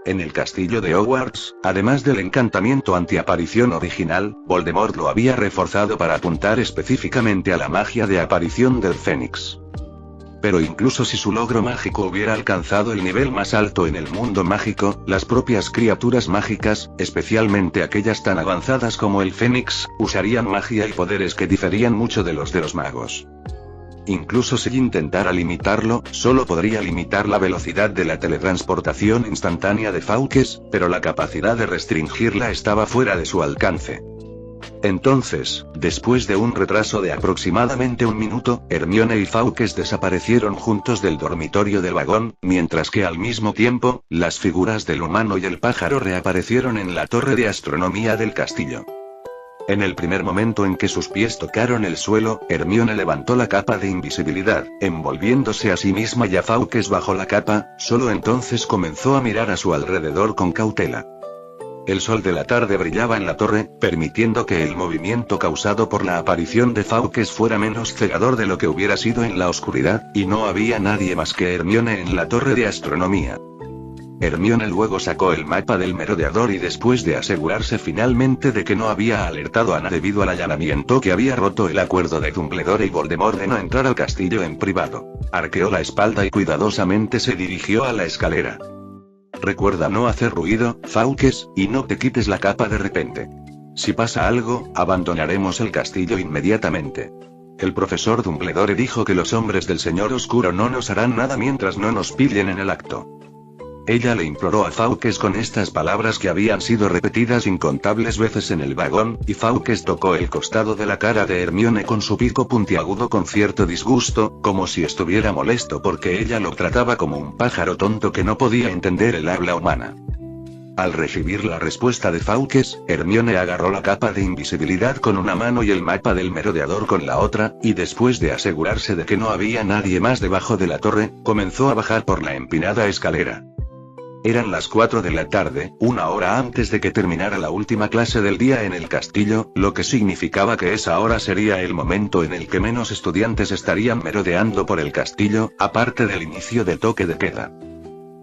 Speaker 3: En el castillo de Hogwarts, además del encantamiento antiaparición original, Voldemort lo había reforzado para apuntar específicamente a la magia de aparición del Fénix. Pero incluso si su logro mágico hubiera alcanzado el nivel más alto en el mundo mágico, las propias criaturas mágicas, especialmente aquellas tan avanzadas como el Fénix, usarían magia y poderes que diferían mucho de los magos. Incluso si intentara limitarlo, solo podría limitar la velocidad de la teletransportación instantánea de Fawkes, pero la capacidad de restringirla estaba fuera de su alcance. Entonces, después de un retraso de aproximadamente un minuto, Hermione y Fawkes desaparecieron juntos del dormitorio del vagón, mientras que al mismo tiempo, las figuras del humano y el pájaro reaparecieron en la torre de astronomía del castillo. En el primer momento en que sus pies tocaron el suelo, Hermione levantó la capa de invisibilidad, envolviéndose a sí misma y a Fawkes bajo la capa, solo entonces comenzó a mirar a su alrededor con cautela. El sol de la tarde brillaba en la torre, permitiendo que el movimiento causado por la aparición de Fawkes fuera menos cegador de lo que hubiera sido en la oscuridad, y no había nadie más que Hermione en la torre de astronomía. Hermione luego sacó el mapa del merodeador y después de asegurarse finalmente de que no había alertado a nadie debido al allanamiento que había roto el acuerdo de Dumbledore y Voldemort de no entrar al castillo en privado, arqueó la espalda y cuidadosamente se dirigió a la escalera. Recuerda no hacer ruido, Fawkes, y no te quites la capa de repente. Si pasa algo, abandonaremos el castillo inmediatamente. El profesor Dumbledore dijo que los hombres del Señor Oscuro no nos harán nada mientras no nos pillen en el acto. Ella le imploró a Fawkes con estas palabras que habían sido repetidas incontables veces en el vagón, y Fawkes tocó el costado de la cara de Hermione con su pico puntiagudo con cierto disgusto, como si estuviera molesto porque ella lo trataba como un pájaro tonto que no podía entender el habla humana. Al recibir la respuesta de Fawkes, Hermione agarró la capa de invisibilidad con una mano y el mapa del merodeador con la otra, y después de asegurarse de que no había nadie más debajo de la torre, comenzó a bajar por la empinada escalera. Eran las 4 de la tarde, una hora antes de que terminara la última clase del día en el castillo, lo que significaba que esa hora sería el momento en el que menos estudiantes estarían merodeando por el castillo, aparte del inicio del toque de queda.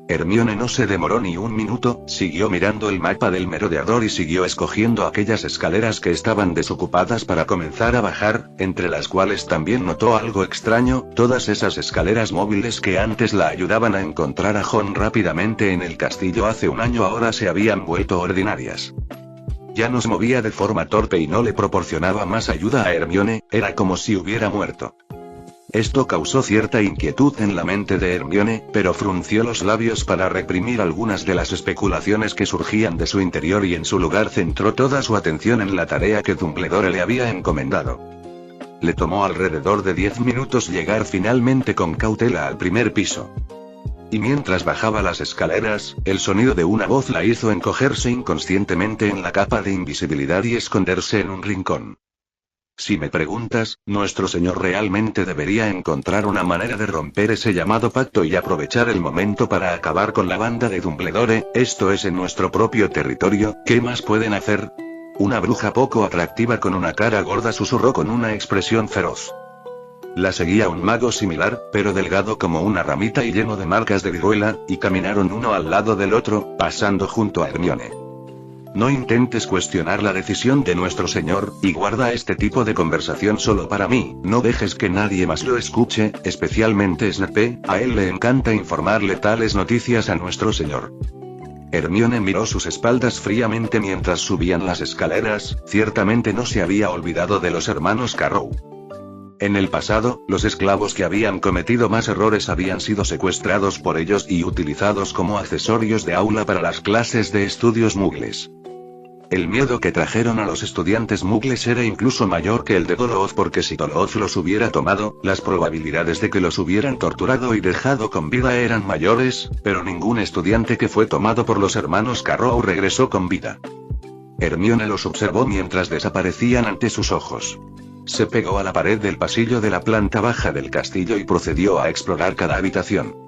Speaker 3: Hermione no se demoró ni un minuto, siguió mirando el mapa del merodeador y siguió escogiendo aquellas escaleras que estaban desocupadas para comenzar a bajar, entre las cuales también notó algo extraño, todas esas escaleras móviles que antes la ayudaban a encontrar a Ron rápidamente en el castillo hace un año ahora se habían vuelto ordinarias. Ya no se movía de forma torpe y no le proporcionaba más ayuda a Hermione, era como si hubiera muerto. Esto causó cierta inquietud en la mente de Hermione, pero frunció los labios para reprimir algunas de las especulaciones que surgían de su interior y en su lugar centró toda su atención en la tarea que Dumbledore le había encomendado. Le tomó alrededor de 10 minutos llegar finalmente con cautela al primer piso. Y mientras bajaba las escaleras, el sonido de una voz la hizo encogerse inconscientemente en la capa de invisibilidad y esconderse en un rincón. Si me preguntas, nuestro señor realmente debería encontrar una manera de romper ese llamado pacto y aprovechar el momento para acabar con la banda de Dumbledore, esto es en nuestro propio territorio, ¿qué más pueden hacer? Una bruja poco atractiva con una cara gorda susurró con una expresión feroz. La seguía un mago similar, pero delgado como una ramita y lleno de marcas de viruela, y caminaron uno al lado del otro, pasando junto a Hermione. No intentes cuestionar la decisión de nuestro señor, y guarda este tipo de conversación solo para mí, no dejes que nadie más lo escuche, especialmente Snape, a él le encanta informarle tales noticias a nuestro señor. Hermione miró sus espaldas fríamente mientras subían las escaleras, ciertamente no se había olvidado de los hermanos Carrow. En el pasado, los esclavos que habían cometido más errores habían sido secuestrados por ellos y utilizados como accesorios de aula para las clases de estudios mugles. El miedo que trajeron a los estudiantes mugles era incluso mayor que el de Doloz porque si Doloz los hubiera tomado, las probabilidades de que los hubieran torturado y dejado con vida eran mayores, pero ningún estudiante que fue tomado por los hermanos Carrow regresó con vida. Hermione los observó mientras desaparecían ante sus ojos. Se pegó a la pared del pasillo de la planta baja del castillo y procedió a explorar cada habitación.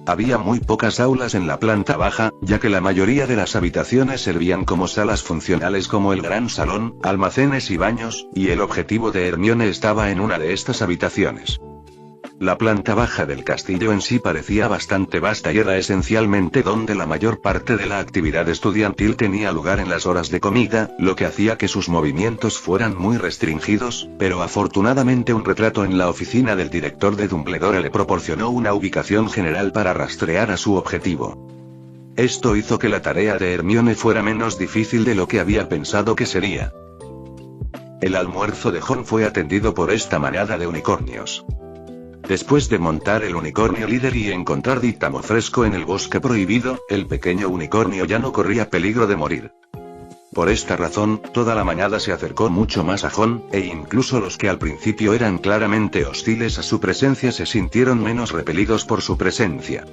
Speaker 3: Había muy pocas aulas en la planta baja, ya que la mayoría de las habitaciones servían como salas funcionales como el gran salón, almacenes y baños, y el objetivo de Hermione estaba en una de estas habitaciones. La planta baja del castillo en sí parecía bastante vasta y era esencialmente donde la mayor parte de la actividad estudiantil tenía lugar en las horas de comida, lo que hacía que sus movimientos fueran muy restringidos, pero afortunadamente un retrato en la oficina del director de Dumbledore le proporcionó una ubicación general para rastrear a su objetivo. Esto hizo que la tarea de Hermione fuera menos difícil de lo que había pensado que sería. El almuerzo de Ron fue atendido por esta manada de unicornios. Después de montar el unicornio líder y encontrar dítamo fresco en el bosque prohibido, el pequeño unicornio ya no corría peligro de morir. Por esta razón, toda la manada se acercó mucho más a Ron, e incluso los que al principio eran claramente hostiles a su presencia se sintieron menos repelidos por su presencia.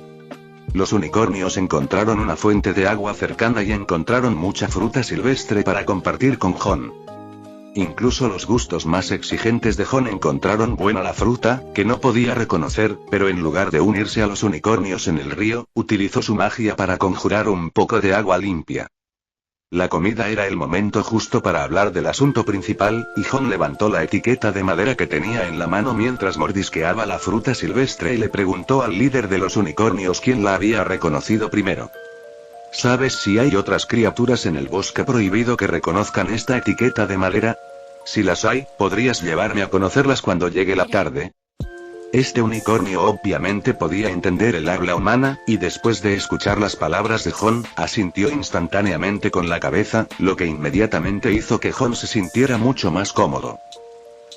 Speaker 3: Los unicornios encontraron una fuente de agua cercana y encontraron mucha fruta silvestre para compartir con Ron. Incluso los gustos más exigentes de Ron encontraron buena la fruta, que no podía reconocer, pero en lugar de unirse a los unicornios en el río, utilizó su magia para conjurar un poco de agua limpia. La comida era el momento justo para hablar del asunto principal, y Ron levantó la etiqueta de madera que tenía en la mano mientras mordisqueaba la fruta silvestre y le preguntó al líder de los unicornios quién la había reconocido primero. ¿Sabes si hay otras criaturas en el bosque prohibido que reconozcan esta etiqueta de madera? Si las hay, ¿podrías llevarme a conocerlas cuando llegue la tarde? Este unicornio obviamente podía entender el habla humana, y después de escuchar las palabras de Ron, asintió instantáneamente con la cabeza, lo que inmediatamente hizo que Ron se sintiera mucho más cómodo.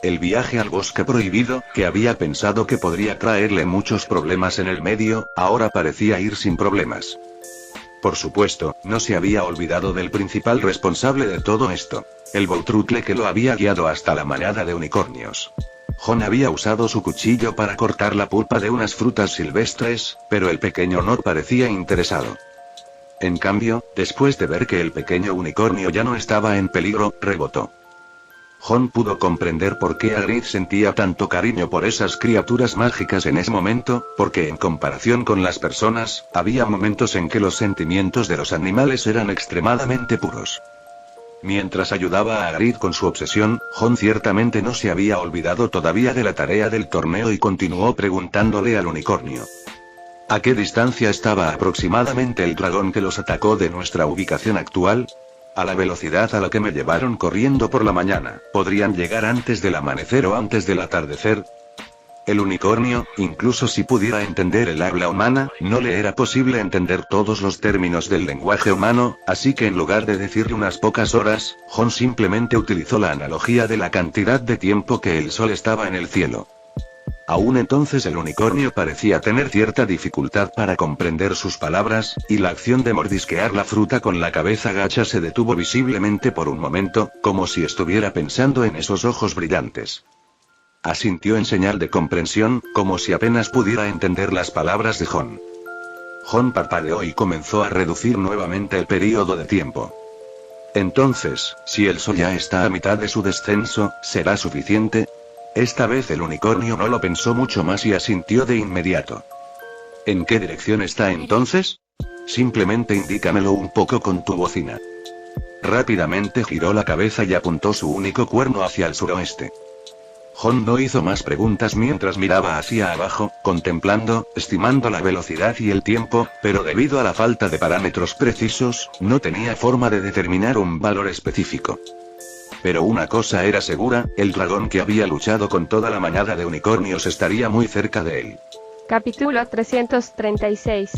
Speaker 3: El viaje al bosque prohibido, que había pensado que podría traerle muchos problemas en el medio, ahora parecía ir sin problemas. Por supuesto, no se había olvidado del principal responsable de todo esto. El Boutrucle que lo había guiado hasta la manada de unicornios. Ron había usado su cuchillo para cortar la pulpa de unas frutas silvestres, pero el pequeño no parecía interesado. En cambio, después de ver que el pequeño unicornio ya no estaba en peligro, rebotó. Ron pudo comprender por qué Hagrid sentía tanto cariño por esas criaturas mágicas en ese momento, porque en comparación con las personas, había momentos en que los sentimientos de los animales eran extremadamente puros. Mientras ayudaba a Hagrid con su obsesión, Ron ciertamente no se había olvidado todavía de la tarea del torneo y continuó preguntándole al unicornio. ¿A qué distancia estaba aproximadamente el dragón que los atacó de nuestra ubicación actual? A la velocidad a la que me llevaron corriendo por la mañana, ¿podrían llegar antes del amanecer o antes del atardecer? El unicornio, incluso si pudiera entender el habla humana, no le era posible entender todos los términos del lenguaje humano, así que en lugar de decirle unas pocas horas, Ron simplemente utilizó la analogía de la cantidad de tiempo que el sol estaba en el cielo. Aún entonces el unicornio parecía tener cierta dificultad para comprender sus palabras, y la acción de mordisquear la fruta con la cabeza gacha se detuvo visiblemente por un momento, como si estuviera pensando en esos ojos brillantes. Asintió en señal de comprensión, como si apenas pudiera entender las palabras de Ron. Ron parpadeó y comenzó a reducir nuevamente el período de tiempo. Entonces, si el sol ya está a mitad de su descenso, ¿será suficiente? Esta vez el unicornio no lo pensó mucho más y asintió de inmediato. ¿En qué dirección está entonces? Simplemente indícamelo un poco con tu bocina. Rápidamente giró la cabeza y apuntó su único cuerno hacia el suroeste. Ron no hizo más preguntas mientras miraba hacia abajo, contemplando, estimando la velocidad y el tiempo, pero debido a la falta de parámetros precisos, no tenía forma de determinar un valor específico. Pero una cosa era segura, el dragón que había luchado con toda la manada de unicornios estaría muy cerca de él.
Speaker 2: Capítulo 336.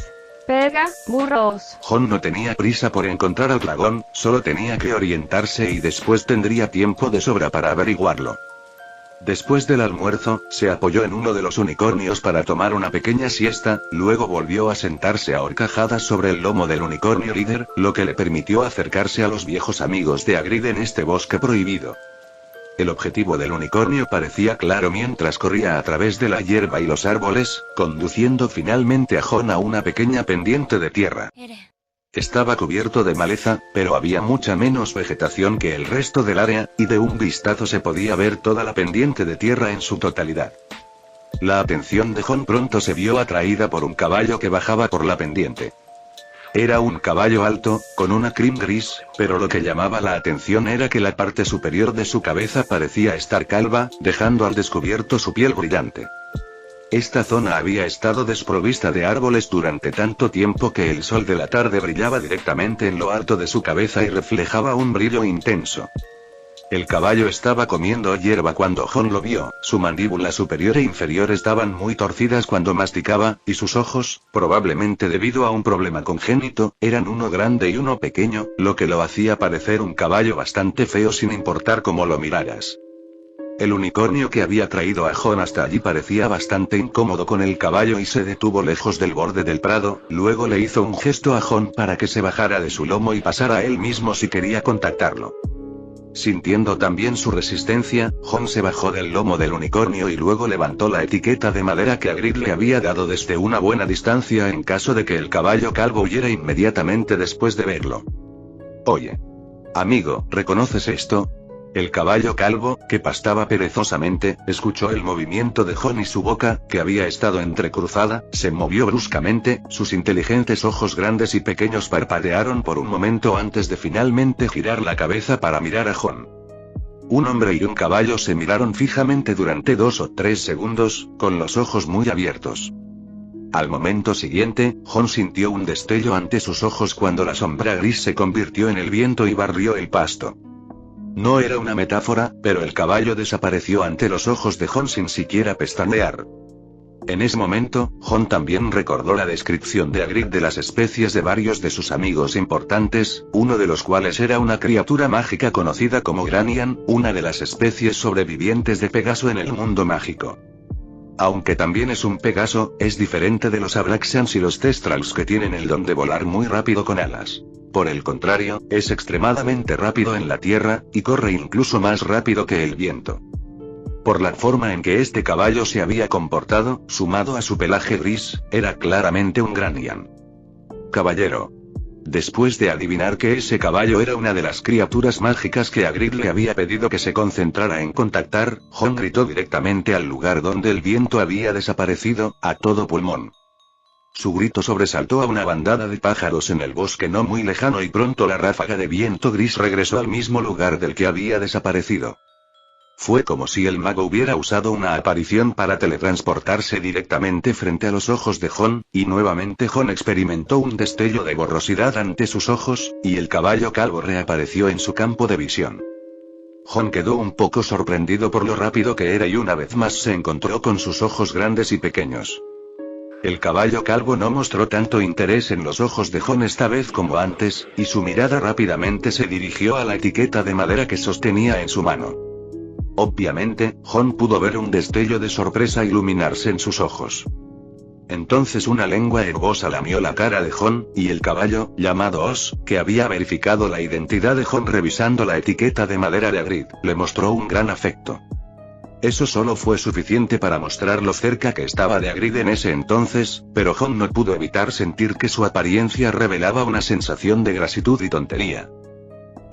Speaker 2: Pega, burros.
Speaker 3: Ron no tenía prisa por encontrar al dragón, solo tenía que orientarse y después tendría tiempo de sobra para averiguarlo. Después del almuerzo, se apoyó en uno de los unicornios para tomar una pequeña siesta, luego volvió a sentarse a horcajadas sobre el lomo del unicornio líder, lo que le permitió acercarse a los viejos amigos de Hagrid en este bosque prohibido. El objetivo del unicornio parecía claro mientras corría a través de la hierba y los árboles, conduciendo finalmente a Ron a una pequeña pendiente de tierra. Estaba cubierto de maleza, pero había mucha menos vegetación que el resto del área, y de un vistazo se podía ver toda la pendiente de tierra en su totalidad. La atención de Ron pronto se vio atraída por un caballo que bajaba por la pendiente. Era un caballo alto, con una crin gris, pero lo que llamaba la atención era que la parte superior de su cabeza parecía estar calva, dejando al descubierto su piel brillante. Esta zona había estado desprovista de árboles durante tanto tiempo que el sol de la tarde brillaba directamente en lo alto de su cabeza y reflejaba un brillo intenso. El caballo estaba comiendo hierba cuando Jon lo vio, su mandíbula superior e inferior estaban muy torcidas cuando masticaba, y sus ojos, probablemente debido a un problema congénito, eran uno grande y uno pequeño, lo que lo hacía parecer un caballo bastante feo sin importar cómo lo miraras. El unicornio que había traído a Jon hasta allí parecía bastante incómodo con el caballo y se detuvo lejos del borde del prado, luego le hizo un gesto a Jon para que se bajara de su lomo y pasara él mismo si quería contactarlo. Sintiendo también su resistencia, Jon se bajó del lomo del unicornio y luego levantó la etiqueta de madera que Ygritte le había dado desde una buena distancia en caso de que el caballo calvo huyera inmediatamente después de verlo. Oye. Amigo, ¿reconoces esto? El caballo calvo, que pastaba perezosamente, escuchó el movimiento de Jon y su boca, que había estado entrecruzada, se movió bruscamente, sus inteligentes ojos grandes y pequeños parpadearon por un momento antes de finalmente girar la cabeza para mirar a Jon. Un hombre y un caballo se miraron fijamente durante 2 o 3 segundos, con los ojos muy abiertos. Al momento siguiente, Jon sintió un destello ante sus ojos cuando la sombra gris se convirtió en el viento y barrió el pasto. No era una metáfora, pero el caballo desapareció ante los ojos de Jon sin siquiera pestañear. En ese momento, Jon también recordó la descripción de Ygritte de las especies de varios de sus amigos importantes, uno de los cuales era una criatura mágica conocida como Granian, una de las especies sobrevivientes de Pegaso en el mundo mágico. Aunque también es un Pegaso, es diferente de los Abraxans y los Thestrals que tienen el don de volar muy rápido con alas. Por el contrario, es extremadamente rápido en la tierra, y corre incluso más rápido que el viento. Por la forma en que este caballo se había comportado, sumado a su pelaje gris, era claramente un Granian. Caballero. Después de adivinar que ese caballo era una de las criaturas mágicas que Ygritte le había pedido que se concentrara en contactar, Jon gritó directamente al lugar donde el viento había desaparecido, a todo pulmón. Su grito sobresaltó a una bandada de pájaros en el bosque no muy lejano y pronto la ráfaga de viento gris regresó al mismo lugar del que había desaparecido. Fue como si el mago hubiera usado una aparición para teletransportarse directamente frente a los ojos de Jon, y nuevamente Jon experimentó un destello de borrosidad ante sus ojos, y el caballo calvo reapareció en su campo de visión. Jon quedó un poco sorprendido por lo rápido que era y una vez más se encontró con sus ojos grandes y pequeños. El caballo calvo no mostró tanto interés en los ojos de Jon esta vez como antes, y su mirada rápidamente se dirigió a la etiqueta de madera que sostenía en su mano. Obviamente, Jon pudo ver un destello de sorpresa iluminarse en sus ojos. Entonces una lengua herbosa lamió la cara de Jon, y el caballo, llamado Os, que había verificado la identidad de Jon revisando la etiqueta de madera de Ygritte, le mostró un gran afecto. Eso solo fue suficiente para mostrar lo cerca que estaba de Ygritte en ese entonces, pero Jon no pudo evitar sentir que su apariencia revelaba una sensación de gratitud y tontería.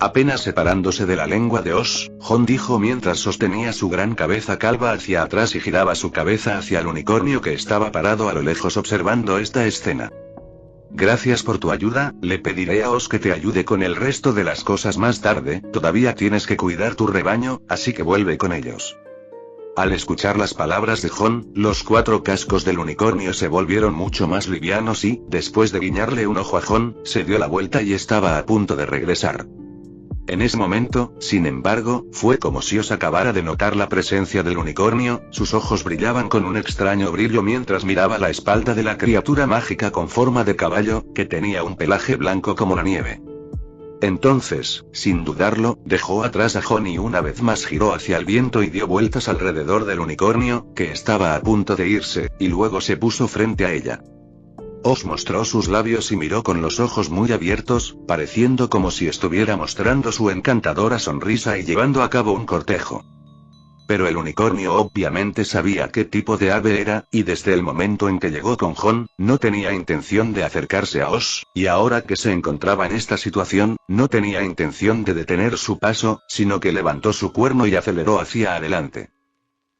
Speaker 3: Apenas separándose de la lengua de Os, Jon dijo mientras sostenía su gran cabeza calva hacia atrás y giraba su cabeza hacia el unicornio que estaba parado a lo lejos observando esta escena. Gracias por tu ayuda, le pediré a Os que te ayude con el resto de las cosas más tarde, todavía tienes que cuidar tu rebaño, así que vuelve con ellos. Al escuchar las palabras de Jon, los 4 cascos del unicornio se volvieron mucho más livianos y, después de guiñarle un ojo a Jon, se dio la vuelta y estaba a punto de regresar. En ese momento, sin embargo, fue como si Os acabara de notar la presencia del unicornio, sus ojos brillaban con un extraño brillo mientras miraba la espalda de la criatura mágica con forma de caballo, que tenía un pelaje blanco como la nieve. Entonces, sin dudarlo, dejó atrás a Jon y una vez más giró hacia el viento y dio vueltas alrededor del unicornio, que estaba a punto de irse, y luego se puso frente a ella. Os mostró sus labios y miró con los ojos muy abiertos, pareciendo como si estuviera mostrando su encantadora sonrisa y llevando a cabo un cortejo. Pero el unicornio obviamente sabía qué tipo de ave era, y desde el momento en que llegó con Jon, no tenía intención de acercarse a Os, y ahora que se encontraba en esta situación, no tenía intención de detener su paso, sino que levantó su cuerno y aceleró hacia adelante.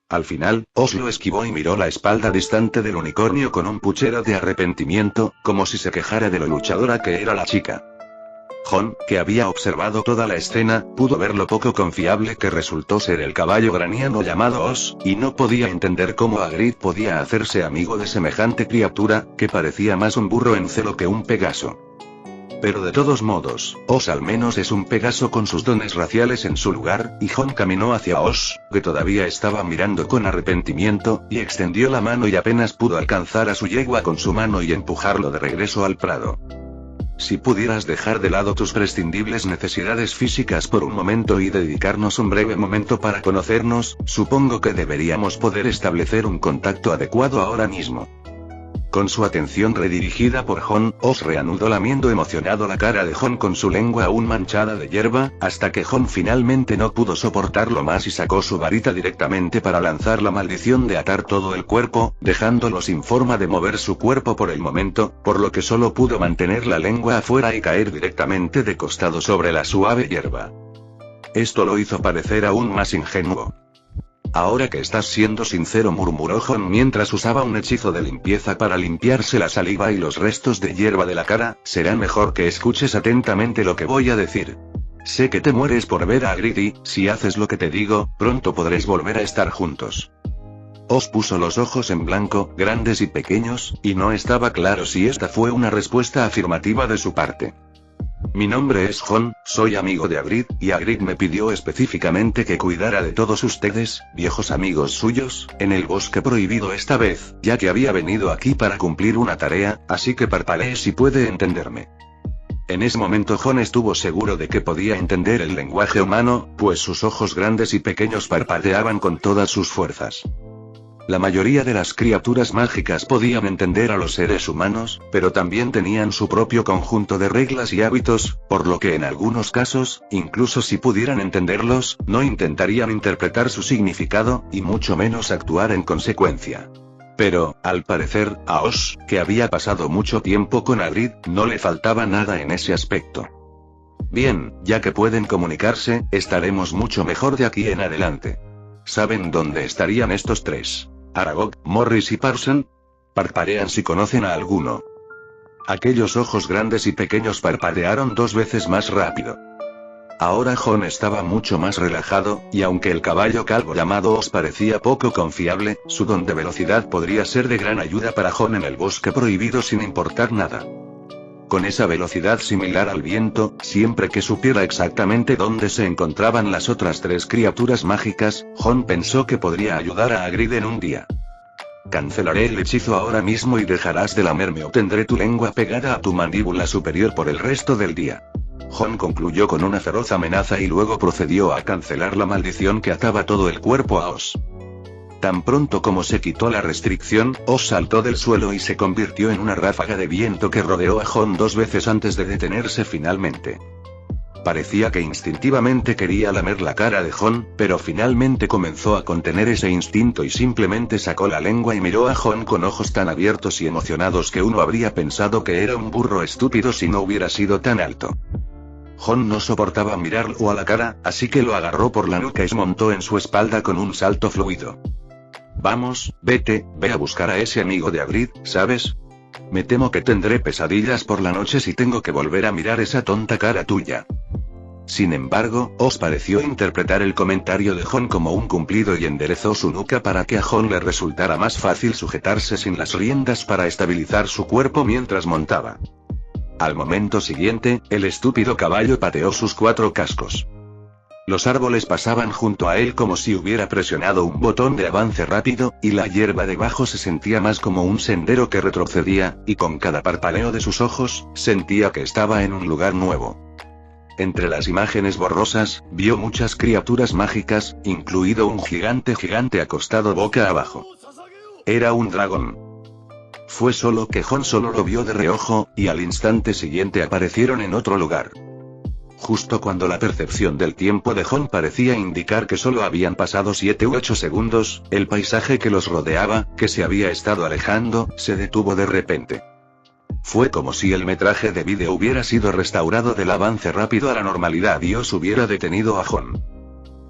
Speaker 3: Al final, Os lo esquivó y miró la espalda distante del unicornio con un puchero de arrepentimiento, como si se quejara de lo luchadora que era la chica. Jon, que había observado toda la escena, pudo ver lo poco confiable que resultó ser el caballo graniano llamado Os, y no podía entender cómo Hagrid podía hacerse amigo de semejante criatura, que parecía más un burro en celo que un Pegaso. Pero de todos modos, Os al menos es un Pegaso con sus dones raciales en su lugar, y Jon caminó hacia Os, que todavía estaba mirando con arrepentimiento, y extendió la mano y apenas pudo alcanzar a su yegua con su mano y empujarlo de regreso al prado. Si pudieras dejar de lado tus prescindibles necesidades físicas por un momento y dedicarnos un breve momento para conocernos, supongo que deberíamos poder establecer un contacto adecuado ahora mismo. Con su atención redirigida por Jon, Os reanudó lamiendo emocionado la cara de Jon con su lengua aún manchada de hierba, hasta que Jon finalmente no pudo soportarlo más y sacó su varita directamente para lanzar la maldición de atar todo el cuerpo, dejándolo sin forma de mover su cuerpo por el momento, por lo que solo pudo mantener la lengua afuera y caer directamente de costado sobre la suave hierba. Esto lo hizo parecer aún más ingenuo. Ahora que estás siendo sincero, murmuró Jon mientras usaba un hechizo de limpieza para limpiarse la saliva y los restos de hierba de la cara, será mejor que escuches atentamente lo que voy a decir. Sé que te mueres por ver a Hagrid y, si haces lo que te digo, pronto podréis volver a estar juntos. Os puso los ojos en blanco, grandes y pequeños, y no estaba claro si esta fue una respuesta afirmativa de su parte. Mi nombre es Jon, soy amigo de Hagrid, y Hagrid me pidió específicamente que cuidara de todos ustedes, viejos amigos suyos, en el bosque prohibido esta vez, ya que había venido aquí para cumplir una tarea, así que parpadeé si puede entenderme. En ese momento Jon estuvo seguro de que podía entender el lenguaje humano, pues sus ojos grandes y pequeños parpadeaban con todas sus fuerzas. La mayoría de las criaturas mágicas podían entender a los seres humanos, pero también tenían su propio conjunto de reglas y hábitos, por lo que en algunos casos, incluso si pudieran entenderlos, no intentarían interpretar su significado, y mucho menos actuar en consecuencia. Pero, al parecer, a Os, que había pasado mucho tiempo con Hagrid, no le faltaba nada en ese aspecto. Bien, ya que pueden comunicarse, estaremos mucho mejor de aquí en adelante. ¿Saben dónde estarían estos tres? Aragog, Morris y Parson. Parpadean si conocen a alguno. Aquellos ojos grandes y pequeños parpadearon 2 veces más rápido. Ahora Jon estaba mucho más relajado, y aunque el caballo calvo llamado Os parecía poco confiable, su don de velocidad podría ser de gran ayuda para Jon en el bosque prohibido sin importar nada. Con esa velocidad similar al viento, siempre que supiera exactamente dónde se encontraban las otras 3 criaturas mágicas, Jon pensó que podría ayudar a Hagrid en un día. Cancelaré el hechizo ahora mismo y dejarás de lamerme o tendré tu lengua pegada a tu mandíbula superior por el resto del día. Jon concluyó con una feroz amenaza y luego procedió a cancelar la maldición que ataba todo el cuerpo a Os. Tan pronto como se quitó la restricción, Os saltó del suelo y se convirtió en una ráfaga de viento que rodeó a Jon 2 veces antes de detenerse finalmente. Parecía que instintivamente quería lamer la cara de Jon, pero finalmente comenzó a contener ese instinto y simplemente sacó la lengua y miró a Jon con ojos tan abiertos y emocionados que uno habría pensado que era un burro estúpido si no hubiera sido tan alto. Jon no soportaba mirarlo a la cara, así que lo agarró por la nuca y se montó en su espalda con un salto fluido. Vamos, ve a buscar a ese amigo de Hagrid, ¿sabes? Me temo que tendré pesadillas por la noche si tengo que volver a mirar esa tonta cara tuya. Sin embargo, Os pareció interpretar el comentario de Jon como un cumplido y enderezó su nuca para que a Jon le resultara más fácil sujetarse sin las riendas para estabilizar su cuerpo mientras montaba. Al momento siguiente, el estúpido caballo pateó sus 4 cascos. Los árboles pasaban junto a él como si hubiera presionado un botón de avance rápido, y la hierba debajo se sentía más como un sendero que retrocedía, y con cada parpadeo de sus ojos, sentía que estaba en un lugar nuevo. Entre las imágenes borrosas, vio muchas criaturas mágicas, incluido un gigante acostado boca abajo. Era un dragón. Fue solo que Jon solo lo vio de reojo, y al instante siguiente aparecieron en otro lugar. Justo cuando la percepción del tiempo de Jon parecía indicar que solo habían pasado 7 u 8 segundos, el paisaje que los rodeaba, que se había estado alejando, se detuvo de repente. Fue como si el metraje de vídeo hubiera sido restaurado del avance rápido a la normalidad y Os hubiera detenido a Jon.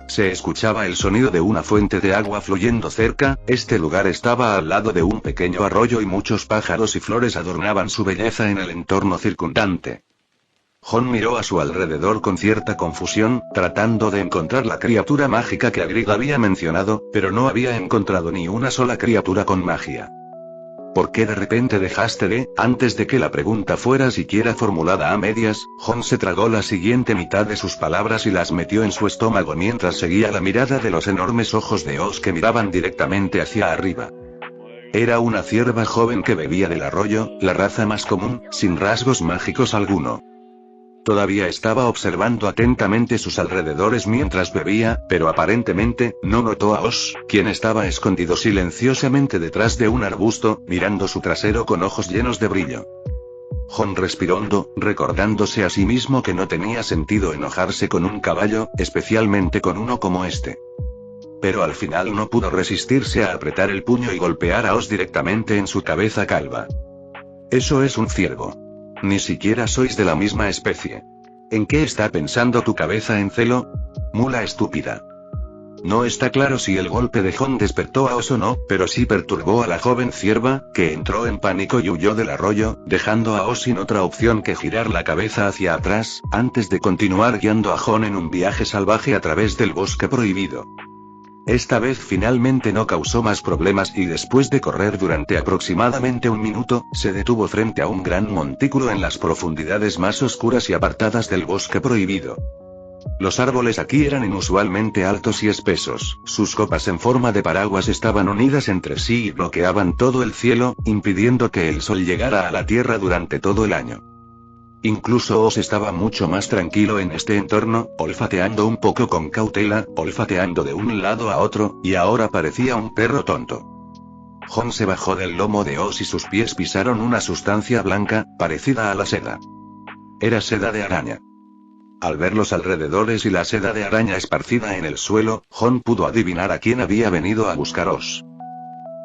Speaker 3: Se escuchaba el sonido de una fuente de agua fluyendo cerca, este lugar estaba al lado de un pequeño arroyo y muchos pájaros y flores adornaban su belleza en el entorno circundante. Jon miró a su alrededor con cierta confusión, tratando de encontrar la criatura mágica que Hagrid había mencionado, pero no había encontrado ni una sola criatura con magia. ¿Por qué de repente dejaste de? Antes de que la pregunta fuera siquiera formulada a medias, Jon se tragó la siguiente mitad de sus palabras y las metió en su estómago mientras seguía la mirada de los enormes ojos de Oz que miraban directamente hacia arriba. Era una cierva joven que bebía del arroyo, la raza más común, sin rasgos mágicos alguno. Todavía estaba observando atentamente sus alrededores mientras bebía, pero aparentemente, no notó a Oz, quien estaba escondido silenciosamente detrás de un arbusto, mirando su trasero con ojos llenos de brillo. Jon respiró hondo, recordándose a sí mismo que no tenía sentido enojarse con un caballo, especialmente con uno como este. Pero al final no pudo resistirse a apretar el puño y golpear a Oz directamente en su cabeza calva. Eso es un ciervo. Ni siquiera sois de la misma especie. ¿En qué está pensando tu cabeza en celo? Mula estúpida. No está claro si el golpe de Jon despertó a Oz o no, pero sí perturbó a la joven cierva, que entró en pánico y huyó del arroyo, dejando a Oz sin otra opción que girar la cabeza hacia atrás, antes de continuar guiando a Jon en un viaje salvaje a través del bosque prohibido. Esta vez finalmente no causó más problemas y después de correr durante aproximadamente un minuto, se detuvo frente a un gran montículo en las profundidades más oscuras y apartadas del bosque prohibido. Los árboles aquí eran inusualmente altos y espesos, sus copas en forma de paraguas estaban unidas entre sí y bloqueaban todo el cielo, impidiendo que el sol llegara a la tierra durante todo el año. Incluso Oz estaba mucho más tranquilo en este entorno, olfateando un poco con cautela, olfateando de un lado a otro, y ahora parecía un perro tonto. Jon se bajó del lomo de Oz y sus pies pisaron una sustancia blanca, parecida a la seda. Era seda de araña. Al ver los alrededores y la seda de araña esparcida en el suelo, Jon pudo adivinar a quién había venido a buscar Oz.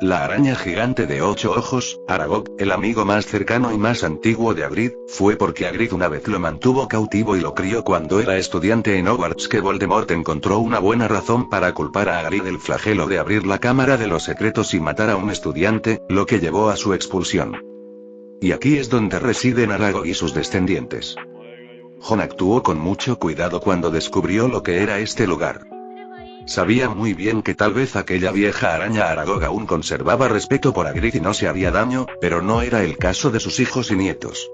Speaker 3: La araña gigante de 8 ojos, Aragog, el amigo más cercano y más antiguo de Hagrid, fue porque Hagrid una vez lo mantuvo cautivo y lo crió cuando era estudiante en Hogwarts que Voldemort encontró una buena razón para culpar a Hagrid del flagelo de abrir la Cámara de los Secretos y matar a un estudiante, lo que llevó a su expulsión. Y aquí es donde residen Aragog y sus descendientes. Jon actuó con mucho cuidado cuando descubrió lo que era este lugar. Sabía muy bien que tal vez aquella vieja araña Aragog aún conservaba respeto por Hagrid y no se haría daño, pero no era el caso de sus hijos y nietos.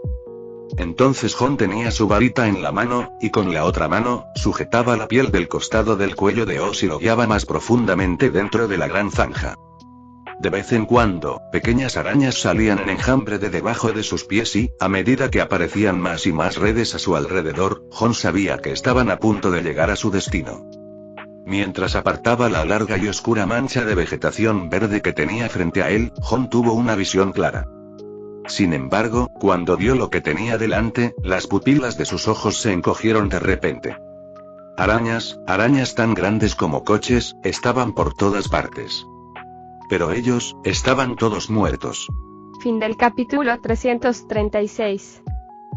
Speaker 3: Entonces Jon tenía su varita en la mano, y con la otra mano, sujetaba la piel del costado del cuello de Oz y lo guiaba más profundamente dentro de la gran zanja. De vez en cuando, pequeñas arañas salían en enjambre de debajo de sus pies y, a medida que aparecían más y más redes a su alrededor, Jon sabía que estaban a punto de llegar a su destino. Mientras apartaba la larga y oscura mancha de vegetación verde que tenía frente a él, Jon tuvo una visión clara. Sin embargo, cuando vio lo que tenía delante, las pupilas de sus ojos se encogieron de repente. Arañas tan grandes como coches, estaban por todas partes. Pero ellos, estaban todos muertos.
Speaker 2: Fin del capítulo 336.